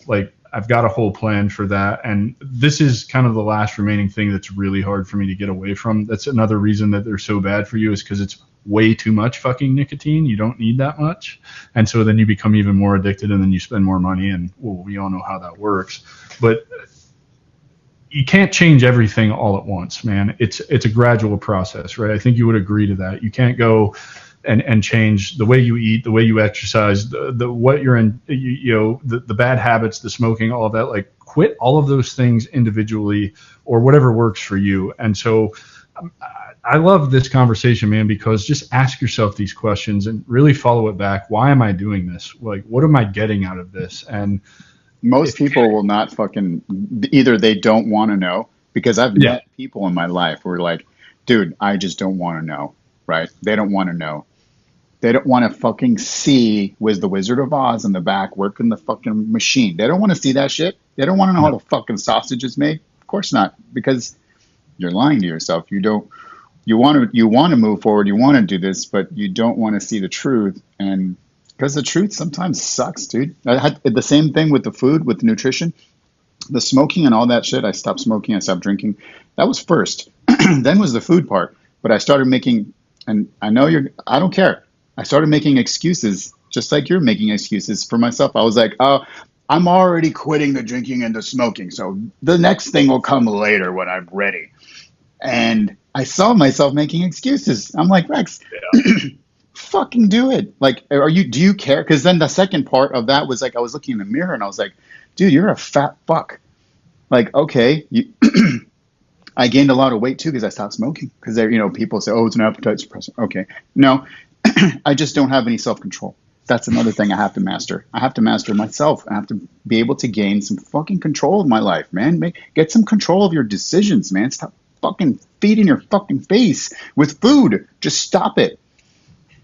Like, I've got a whole plan for that. And this is kind of the last remaining thing that's really hard for me to get away from. That's another reason that they're so bad for you, is because it's way too much fucking nicotine. You don't need that much. And so then you become even more addicted, and then you spend more money. And well, we all know how that works. But you can't change everything all at once, man. It's a gradual process, right? I think you would agree to that. You can't go and change the way you eat, the way you exercise, the what you're in, the bad habits, the smoking, all of that. Like, quit all of those things individually or whatever works for you. And so I love this conversation, man, because just ask yourself these questions and really follow it back. Why am I doing this? Like, what am I getting out of this? And Most people will not fucking, either they don't want to know, because I've yeah, met people in my life who are like, dude, I just don't want to know, right? They don't want to know. They don't want to fucking see was the Wizard of Oz in the back working the fucking machine. They don't want to see that shit. They don't want to know how no, the fucking sausage is made. Of course not, because you're lying to yourself. You don't. You want to move forward. You want to do this, but you don't want to see the truth. And because the truth sometimes sucks, dude. I had the same thing with the food, with the nutrition, the smoking, and all that shit. I stopped smoking. I stopped drinking. That was first. Then was the food part. But I started making, and I know you're. I don't care. I started making excuses, just like you're making excuses for myself. I was like, oh, I'm already quitting the drinking and the smoking, so the next thing will come later when I'm ready. And I saw myself making excuses. I'm like, Rex, fucking do it. Like, do you care? Because then the second part of that was like, I was looking in the mirror and I was like, dude, you're a fat fuck. Like, okay, I gained a lot of weight too because I stopped smoking. Because people say, oh, it's an appetite suppressant. Okay, no, I just don't have any self control. That's another thing I have to master. I have to master myself. I have to be able to gain some fucking control of my life, man. Get some control of your decisions, man. Stop fucking feeding your fucking face with food. Just stop it.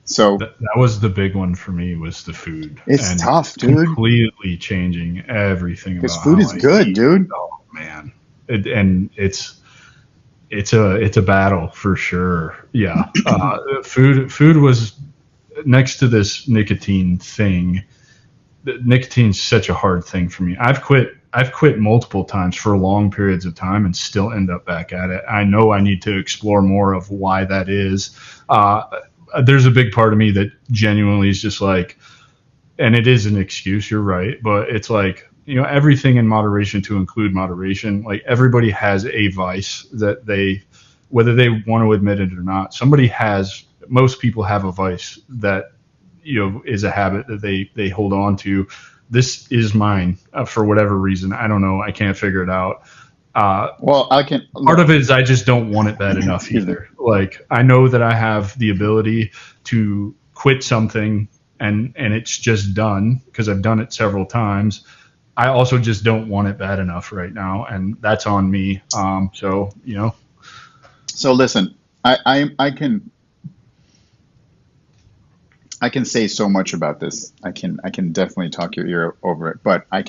So that was the big one for me, was the food. it's And tough, dude. completely changing everything Because about food how is I good, eat. dude. Oh man, and it's a battle for sure. Yeah, food was next to this nicotine thing. Nicotine's such a hard thing for me. I've quit multiple times for long periods of time and still end up back at it. I know I need to explore more of why that is. There's a big part of me that genuinely is just like, and it is an excuse, you're right, but it's like, everything in moderation to include moderation. Like, everybody has a vice that whether they want to admit it or not, most people have a vice that, is a habit that they hold on to. This is mine, for whatever reason. I don't know. I can't figure it out. Well, I can Part look. of it is I just don't want it bad enough Excuse me. either. Like, I know that I have the ability to quit something and it's just done because I've done it several times. I also just don't want it bad enough right now, and that's on me. So. So listen, I can say so much about this. I can definitely talk your ear over it, but I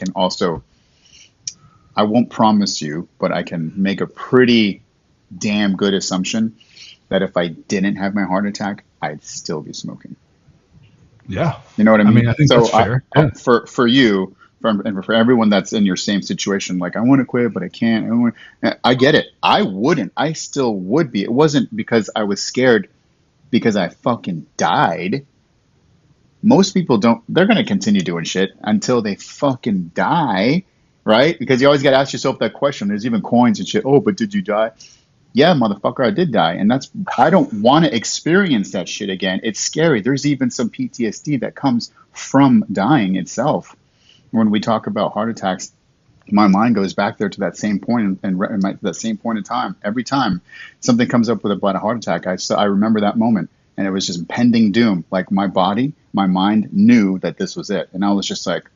won't promise you, but I can make a pretty damn good assumption that if I didn't have my heart attack, I'd still be smoking. Yeah. You know what I I mean, mean? I think So that's fair. Yeah. for you, for everyone that's in your same situation, like, I want to quit, but I can't. I get it. I wouldn't. I still would be. It wasn't because I was scared because I fucking died. Most people don't. They're gonna continue doing shit until they fucking die. right? Because you always got to ask yourself that question. There's even coins and shit. Oh, but did you die? Yeah, motherfucker, I did die. And I don't want to experience that shit again. It's scary. There's even some PTSD that comes from dying itself. When we talk about heart attacks, my mind goes back there to that same point that same point in time. Every time something comes up about a heart attack, I remember that moment, and it was just impending doom. Like my body, my mind knew that this was it, and I was just like,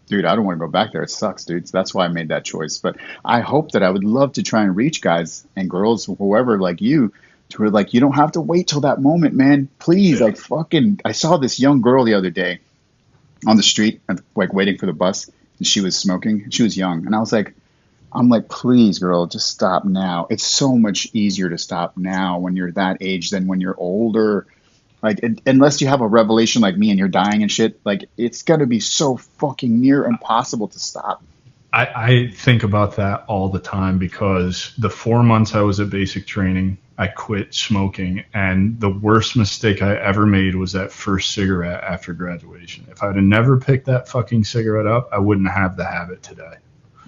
dude, I don't want to go back there. It sucks, dude. So that's why I made that choice. But I hope that I would love to try and reach guys and girls, whoever like you, to where like you don't have to wait till that moment, man. Please, Yeah. like fucking. I saw this young girl the other day on the street, like waiting for the bus, and she was smoking. She was young, and I'm like, please, girl, just stop now. It's so much easier to stop now when you're that age than when you're older. Like, unless you have a revelation like me and you're dying and shit, like, it's got to be so fucking near impossible to stop. I think about that all the time because the 4 months I was at basic training, I quit smoking. And the worst mistake I ever made was that first cigarette after graduation. If I'd have never picked that fucking cigarette up, I wouldn't have the habit today.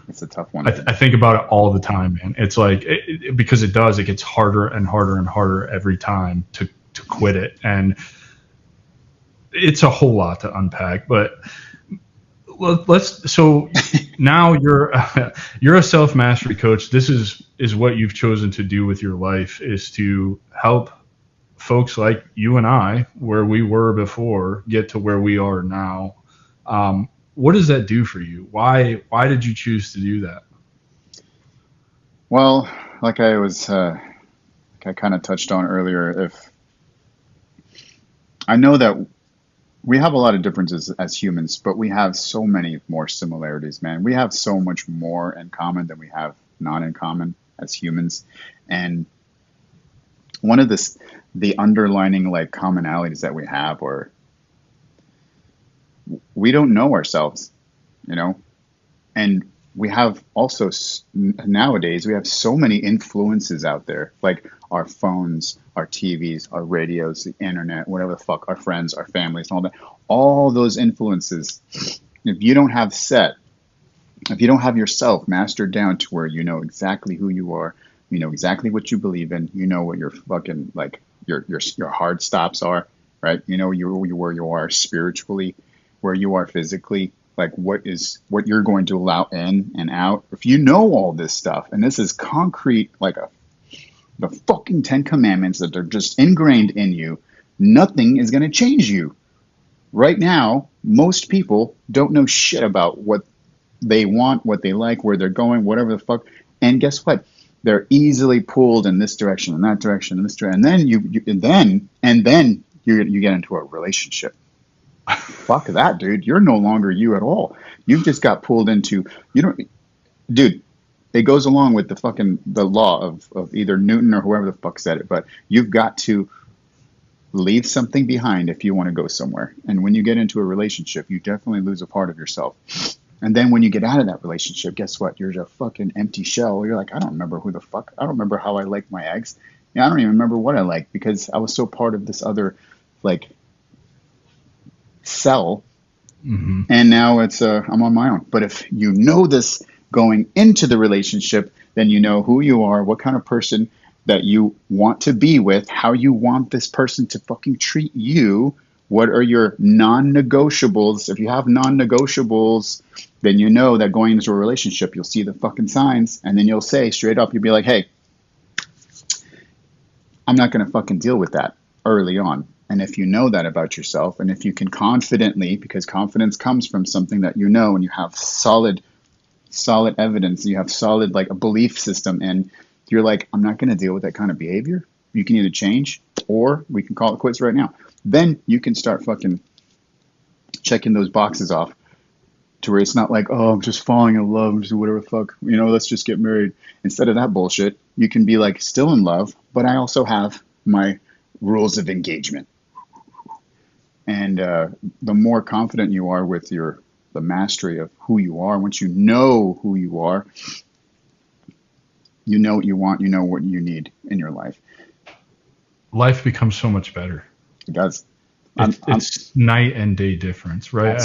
It's a tough one. I think about it all the time, man. It's like, because it gets harder and harder and harder every time to quit it. And it's a whole lot to unpack, but so now you're a self-mastery coach. This is what you've chosen to do with your life, is to help folks like you and I, where we were before, get to where we are now. What does that do for you? Why did you choose to do that? Well, like I kind of touched on earlier, if I know that we have a lot of differences as humans, but we have so many more similarities, man. We have so much more in common than we have not in common as humans. And one of the underlining like commonalities that we have, or we don't know ourselves, you know, and we have also nowadays we have so many influences out there, like our phones, our TVs, our radios, the internet, whatever the fuck, our friends, our families, and all that. All those influences, if you don't have if you don't have yourself mastered down to where you know exactly who you are, you know exactly what you believe in, you know what your fucking like your hard stops are, right? You know where you are spiritually, where you are physically, like what you're going to allow in and out. If you know all this stuff, and this is concrete, like the fucking Ten Commandments that are just ingrained in you, nothing is going to change you. Right now, most people don't know shit about what they want, what they like, where they're going, whatever the fuck. And guess what? They're easily pulled in this direction, and that direction, and this direction. And then you get into a relationship. Fuck that, dude. You're no longer you at all. You've just got pulled into, you don't, dude. It goes along with the law of either Newton or whoever the fuck said it, but you've got to leave something behind if you want to go somewhere. And when you get into a relationship, you definitely lose a part of yourself. And then when you get out of that relationship, guess what? You're a fucking empty shell. You're like, I don't remember who the fuck. I don't remember how I liked my eggs. Yeah, I don't even remember what I liked because I was so part of this other like cell. Mm-hmm. And now I'm on my own. But if you know this going into the relationship, then you know who you are, what kind of person that you want to be with, how you want this person to fucking treat you. What are your non-negotiables? If you have non-negotiables, then you know that going into a relationship, you'll see the fucking signs, and then you'll say straight up, you'll be like, hey, I'm not going to fucking deal with that early on. And if you know that about yourself, and if you can confidently, because confidence comes from something that you know, and you have solid evidence, you have solid like a belief system, and you're like, I'm not going to deal with that kind of behavior. You can either change or we can call it quits right now. Then you can start fucking checking those boxes off to where it's not like, oh, I'm just falling in love, just whatever the fuck, let's just get married. Instead of that bullshit, you can be like still in love, but I also have my rules of engagement. And the more confident you are with the mastery of who you are, once you know who you are, you know what you want, you know what you need in your life. Life becomes so much better. It does. It's night and day difference, right?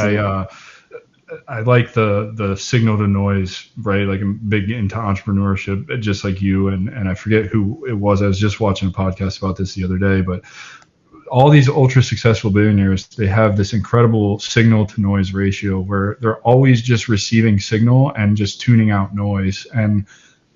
I like the signal to noise, right? Like I'm big into entrepreneurship, just like you. And I forget who it was. I was just watching a podcast about this the other day, but all these ultra successful billionaires, they have this incredible signal to noise ratio where they're always just receiving signal and just tuning out noise. And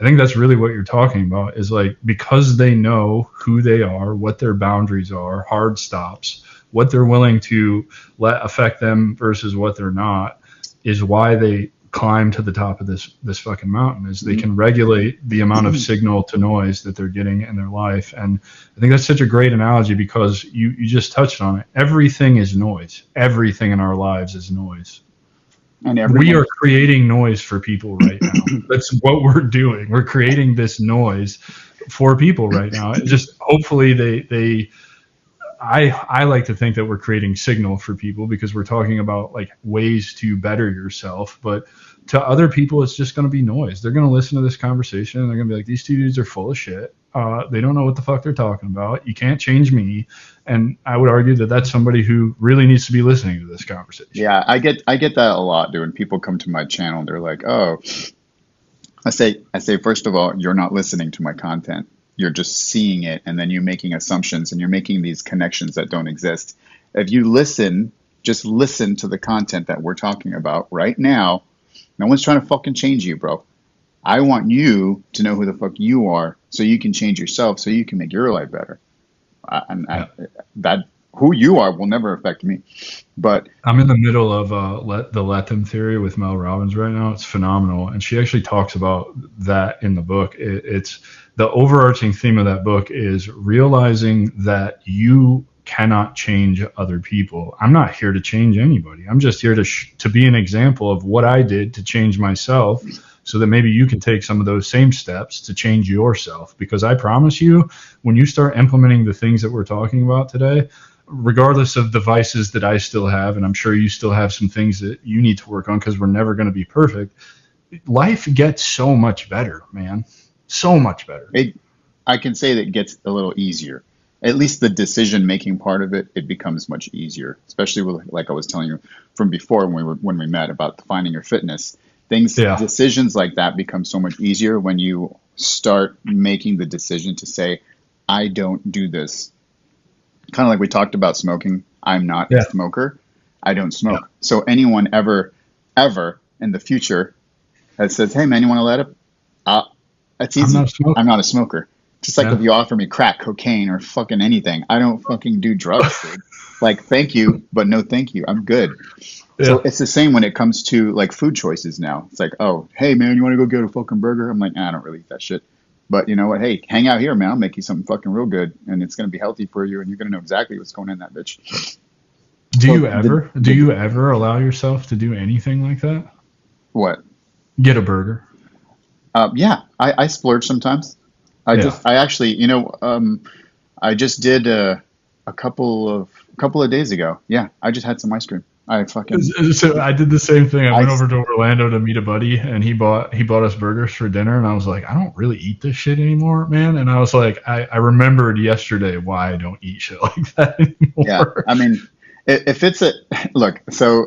I think that's really what you're talking about, is like, because they know who they are, what their boundaries are, hard stops, what they're willing to let affect them versus what they're not, is why they climb to the top of this fucking mountain, is they can regulate the amount of signal to noise that they're getting in their life. And I think that's such a great analogy, because you just touched on it. Everything is noise. Everything in our lives is noise. And We are creating noise for people right now. That's what we're doing. We're creating this noise for people right now. And just hopefully I like to think that we're creating signal for people, because we're talking about like ways to better yourself. But to other people, it's just going to be noise. They're going to listen to this conversation and they're going to be like, these two dudes are full of shit. They don't know what the fuck they're talking about. You can't change me. And I would argue that that's somebody who really needs to be listening to this conversation. Yeah, I get that a lot, dude. When people come to my channel, they're like, "Oh," I say, first of all, you're not listening to my content. You're just seeing it, and then you're making assumptions and you're making these connections that don't exist. If you listen, just listen to the content that we're talking about right now. No one's trying to fucking change you, bro. I want you to know who the fuck you are, so you can change yourself, so you can make your life better. That who you are will never affect me. But I'm in the middle of the Let Them theory with Mel Robbins right now. It's phenomenal, and she actually talks about that in the book. It's the overarching theme of that book is realizing that you cannot change other people. I'm not here to change anybody. I'm just here to be an example of what I did to change myself, so that maybe you can take some of those same steps to change yourself. Because I promise you, when you start implementing the things that we're talking about today, regardless of the vices that I still have, and I'm sure you still have some things that you need to work on, because we're never going to be perfect, life gets so much better, man. So much better. I can say that it gets a little easier. At least the decision-making part of it becomes much easier, especially with, like I was telling you from before when we met about defining your fitness. Decisions like that become so much easier when you start making the decision to say, I don't do this. Kind of like we talked about smoking. I'm not a smoker. I don't smoke. Yeah. So anyone ever in the future that says, hey man, you want to let it? That's easy. I'm not a smoker. Just like if you offer me crack, cocaine, or fucking anything, I don't fucking do drugs, dude. Like, thank you, but no thank you. I'm good. Yeah. So it's the same when it comes to like food choices now. It's like, oh, hey man, you want to go get a fucking burger? I'm like, I don't really eat that shit. But you know what? Hey, hang out here, man. I'll make you something fucking real good, and it's gonna be healthy for you, and you're gonna know exactly what's going in that bitch. Do you ever allow yourself to do anything like that? What? Get a burger. Yeah, I splurge sometimes. I just did a couple of days ago. Yeah, I just had some ice cream. So I did the same thing. I went over to Orlando to meet a buddy, and he bought us burgers for dinner, and I was like, I don't really eat this shit anymore, man. And I was like, I remembered yesterday why I don't eat shit like that anymore. Yeah, I mean, if it's look, so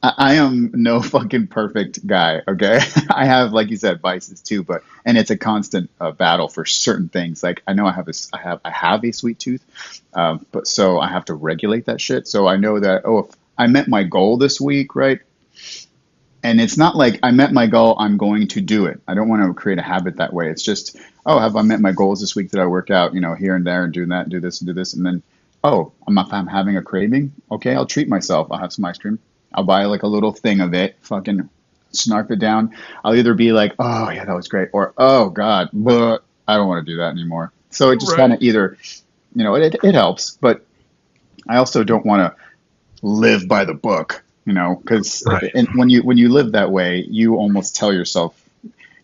I am no fucking perfect guy, okay? I have, like you said, vices too, and it's a constant battle for certain things. Like I know I have a sweet tooth, but so I have to regulate that shit. So I know that if I met my goal this week, right? And it's not like I met my goal, I'm going to do it. I don't want to create a habit that way. It's just, have I met my goals this week? Did I work out, here and there and do that, do this and do this, and then I'm having a craving. Okay, I'll treat myself. I'll have some ice cream. I'll buy like a little thing of it, fucking snarf it down. I'll either be like, oh yeah, that was great, or oh god, but I don't want to do that anymore. So it just kind of either, it helps, but I also don't want to live by the book, because when you live that way, you almost tell yourself,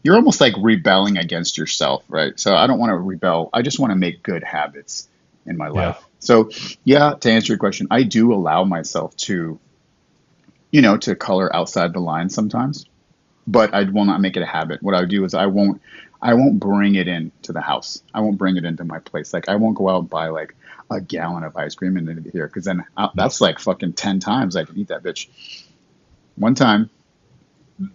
you're almost like rebelling against yourself, right? So I don't want to rebel. I just want to make good habits in my life. So yeah, to answer your question, I do allow myself to color outside the line sometimes, but I will not make it a habit. What I would do is I won't bring it into the house. I won't bring it into my place. Like I won't go out and buy like a gallon of ice cream and then here, because then that's like fucking 10 times I can eat that bitch. one time,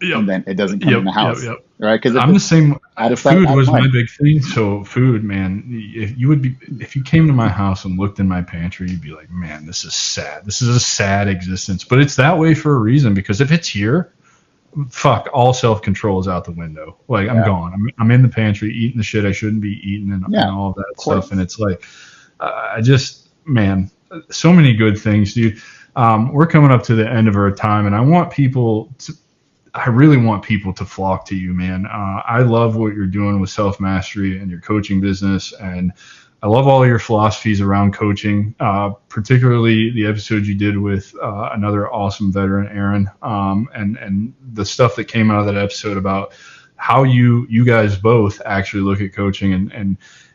Yep. and then it doesn't come in the house, Yep. right? Because I'm the same. out of sight, Food out of was my mind. big thing. So food, man, if you came to my house and looked in my pantry, you'd be like, man, this is sad. This is a sad existence. But it's that way for a reason, because if it's here, fuck, all self-control is out the window. Like, I'm Yeah, gone. I'm in the pantry eating the shit I shouldn't be eating, and yeah, all of that of stuff. And course. it's like, I just, man, so many good things, dude. We're coming up to the end of our time, and I really want people to flock to you, man. I love what you're doing with self mastery and your coaching business, and I love all your philosophies around coaching, particularly the episode you did with another awesome veteran, Aaron, and the stuff that came out of that episode about how you guys both actually look at coaching,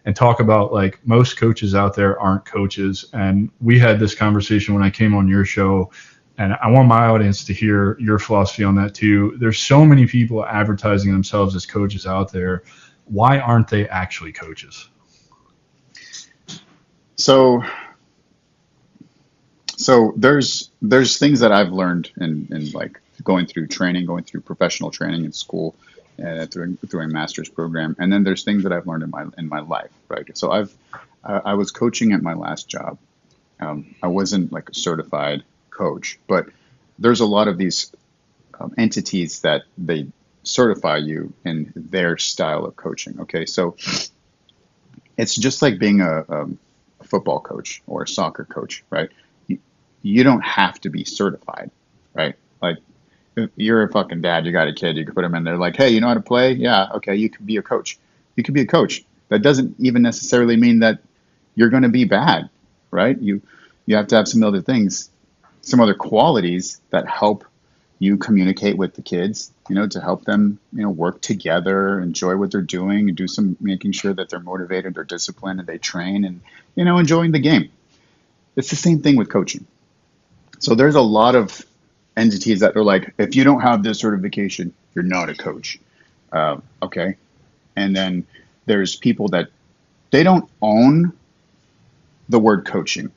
and talk about, like, most coaches out there aren't coaches. And we had this conversation when I came on your show, and I want my audience to hear your philosophy on that too. There's so many people advertising themselves as coaches out there. Why aren't they actually coaches? So, there's things that I've learned in like going through training, going through professional training in school, through a master's program, and then there's things that I've learned in my life, right? So I was coaching at my last job. I wasn't like a certified coach, but there's a lot of these entities that they certify you in their style of coaching. Okay, so it's just like being a football coach or a soccer coach, right? You don't have to be certified, right? Like, if you're a fucking dad, you got a kid, you can put them in there like, hey, you know how to play? Yeah, okay, you could be a coach. You could be a coach. That doesn't even necessarily mean that you're going to be bad, right? You have to have some other things, some other qualities that help you communicate with the kids, to help them, work together, enjoy what they're doing, and do some making sure that they're motivated, they're disciplined, and they train, and, enjoying the game. It's the same thing with coaching. So there's a lot of entities that are like, if you don't have this certification, you're not a coach. Okay. And then there's people that they don't own the word coaching.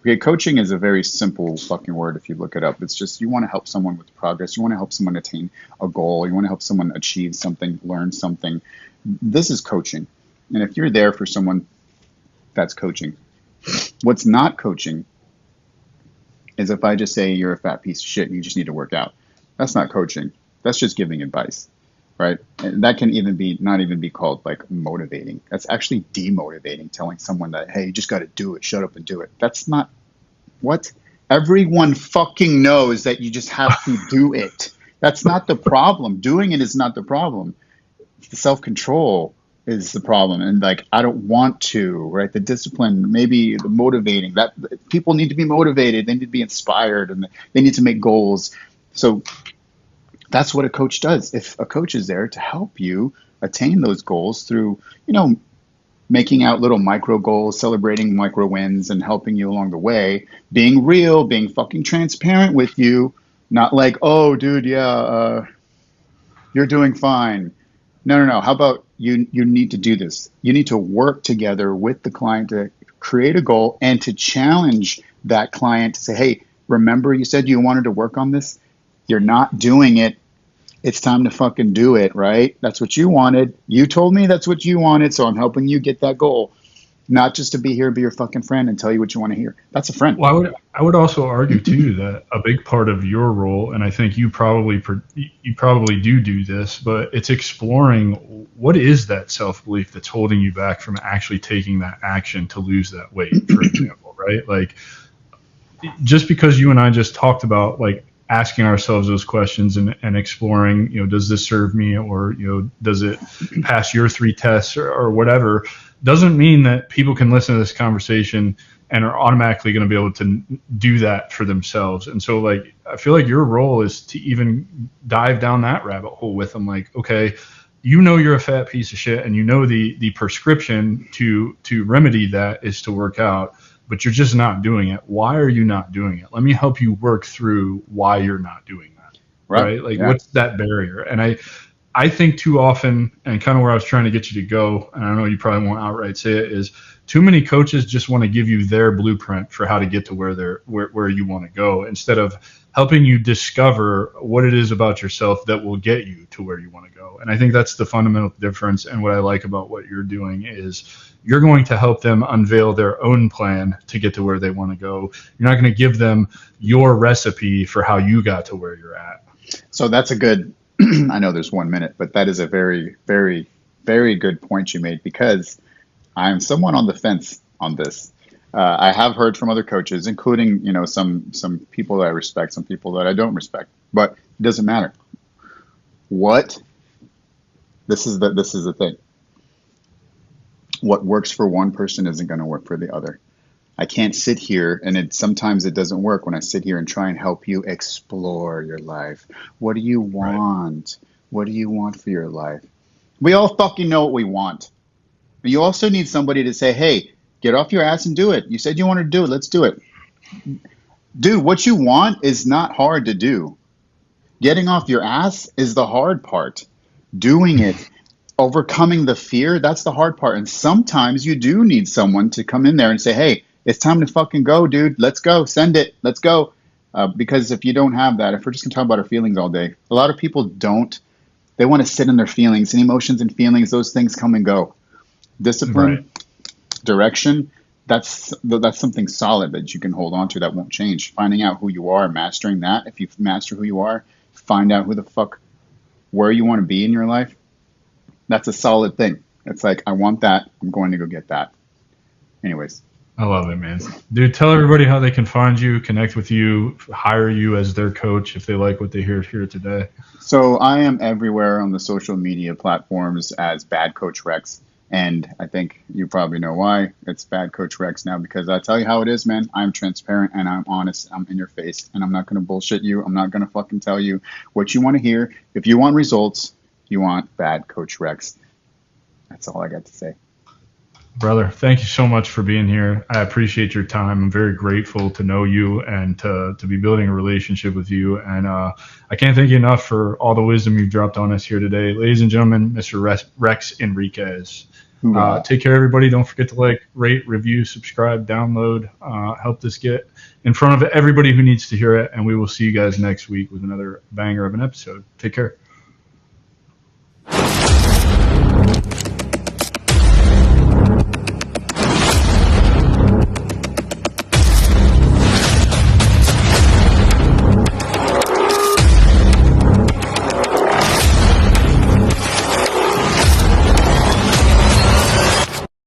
Okay, coaching is a very simple fucking word if you look it up. It's just you want to help someone with progress. You want to help someone attain a goal. You want to help someone achieve something, learn something. This is coaching. And if you're there for someone, that's coaching. What's not coaching is if I just say you're a fat piece of shit and you just need to work out. That's not coaching. That's just giving advice, right? And that can not even be called like motivating. That's actually demotivating, telling someone that, hey, you just got to do it. Shut up and do it. That's not what everyone fucking knows, that you just have to do it. That's not the problem. Doing it is not the problem. The self-control is the problem. And like, I don't want to, right? The discipline, maybe the motivating, that people need to be motivated. They need to be inspired, and they need to make goals. So that's what a coach does. If a coach is there to help you attain those goals through, making out little micro goals, celebrating micro wins, and helping you along the way, being real, being fucking transparent with you, not like, oh, dude, yeah, you're doing fine. No. How about you need to do this? You need to work together with the client to create a goal and to challenge that client to say, hey, remember you said you wanted to work on this? You're not doing it. It's time to fucking do it, right? That's what you wanted. You told me that's what you wanted, so I'm helping you get that goal. Not just to be here, be your fucking friend and tell you what you want to hear. That's a friend. Well, I would also argue too that a big part of your role, and I think you probably do this, but it's exploring what is that self-belief that's holding you back from actually taking that action to lose that weight, for example, right? Like, just because you and I just talked about, like, asking ourselves those questions and exploring, does this serve me, or, does it pass your 3 tests, or whatever, doesn't mean that people can listen to this conversation and are automatically going to be able to do that for themselves. And so, like, I feel like your role is to even dive down that rabbit hole with them. Like, okay, you're a fat piece of shit, and the prescription to remedy that is to work out, but you're just not doing it. Why are you not doing it? Let me help you work through why you're not doing that. Right? Like, yeah. What's that barrier? And I think too often, and kind of where I was trying to get you to go, and I know you probably won't outright say it, is too many coaches just want to give you their blueprint for how to get to where you want to go, instead of helping you discover what it is about yourself that will get you to where you want to go. And I think that's the fundamental difference. And what I like about what you're doing is you're going to help them unveil their own plan to get to where they want to go. You're not going to give them your recipe for how you got to where you're at. So that's a good, I know there's 1 minute, but that is a very, very, very good point you made, because I'm somewhat on the fence on this. I have heard from other coaches, including, some people that I respect, some people that I don't respect, but it doesn't matter. This is the thing. What works for one person isn't going to work for the other. I can't sit here, and sometimes it doesn't work when I sit here and try and help you explore your life. What do you want? Right. What do you want for your life? We all fucking know what we want. But you also need somebody to say, hey, get off your ass and do it. You said you wanted to do it. Let's do it. Dude, what you want is not hard to do. Getting off your ass is the hard part. Doing it, overcoming the fear, that's the hard part. And sometimes you do need someone to come in there and say, hey, it's time to fucking go, dude. Let's go. Send it. Let's go. Because if you don't have that, if we're just going to talk about our feelings all day, a lot of people don't. They want to sit in their feelings, and emotions and feelings, those things come and go. Discipline, right. Direction, that's something solid that you can hold on to that won't change. Finding out who you are, mastering that. If you master who you are, find out where you want to be in your life. That's a solid thing. It's like, I want that. I'm going to go get that. Anyways. I love it, man. Dude, tell everybody how they can find you, connect with you, hire you as their coach if they like what they hear here today. So I am everywhere on the social media platforms as Bad Coach Rex. And I think you probably know why it's Bad Coach Rex now, because I tell you how it is, man. I'm transparent and I'm honest. I'm in your face, and I'm not going to bullshit you. I'm not going to fucking tell you what you want to hear. If you want results, you want Bad Coach Rex. That's all I got to say. Brother, thank you so much for being here. I appreciate your time. I'm very grateful to know you and to be building a relationship with you. And I can't thank you enough for all the wisdom you've dropped on us here today. Ladies and gentlemen, Mr. Rex Enriquez. Take care, everybody. Don't forget to like, rate, review, subscribe, download. Help this get in front of everybody who needs to hear it. And we will see you guys next week with another banger of an episode. Take care.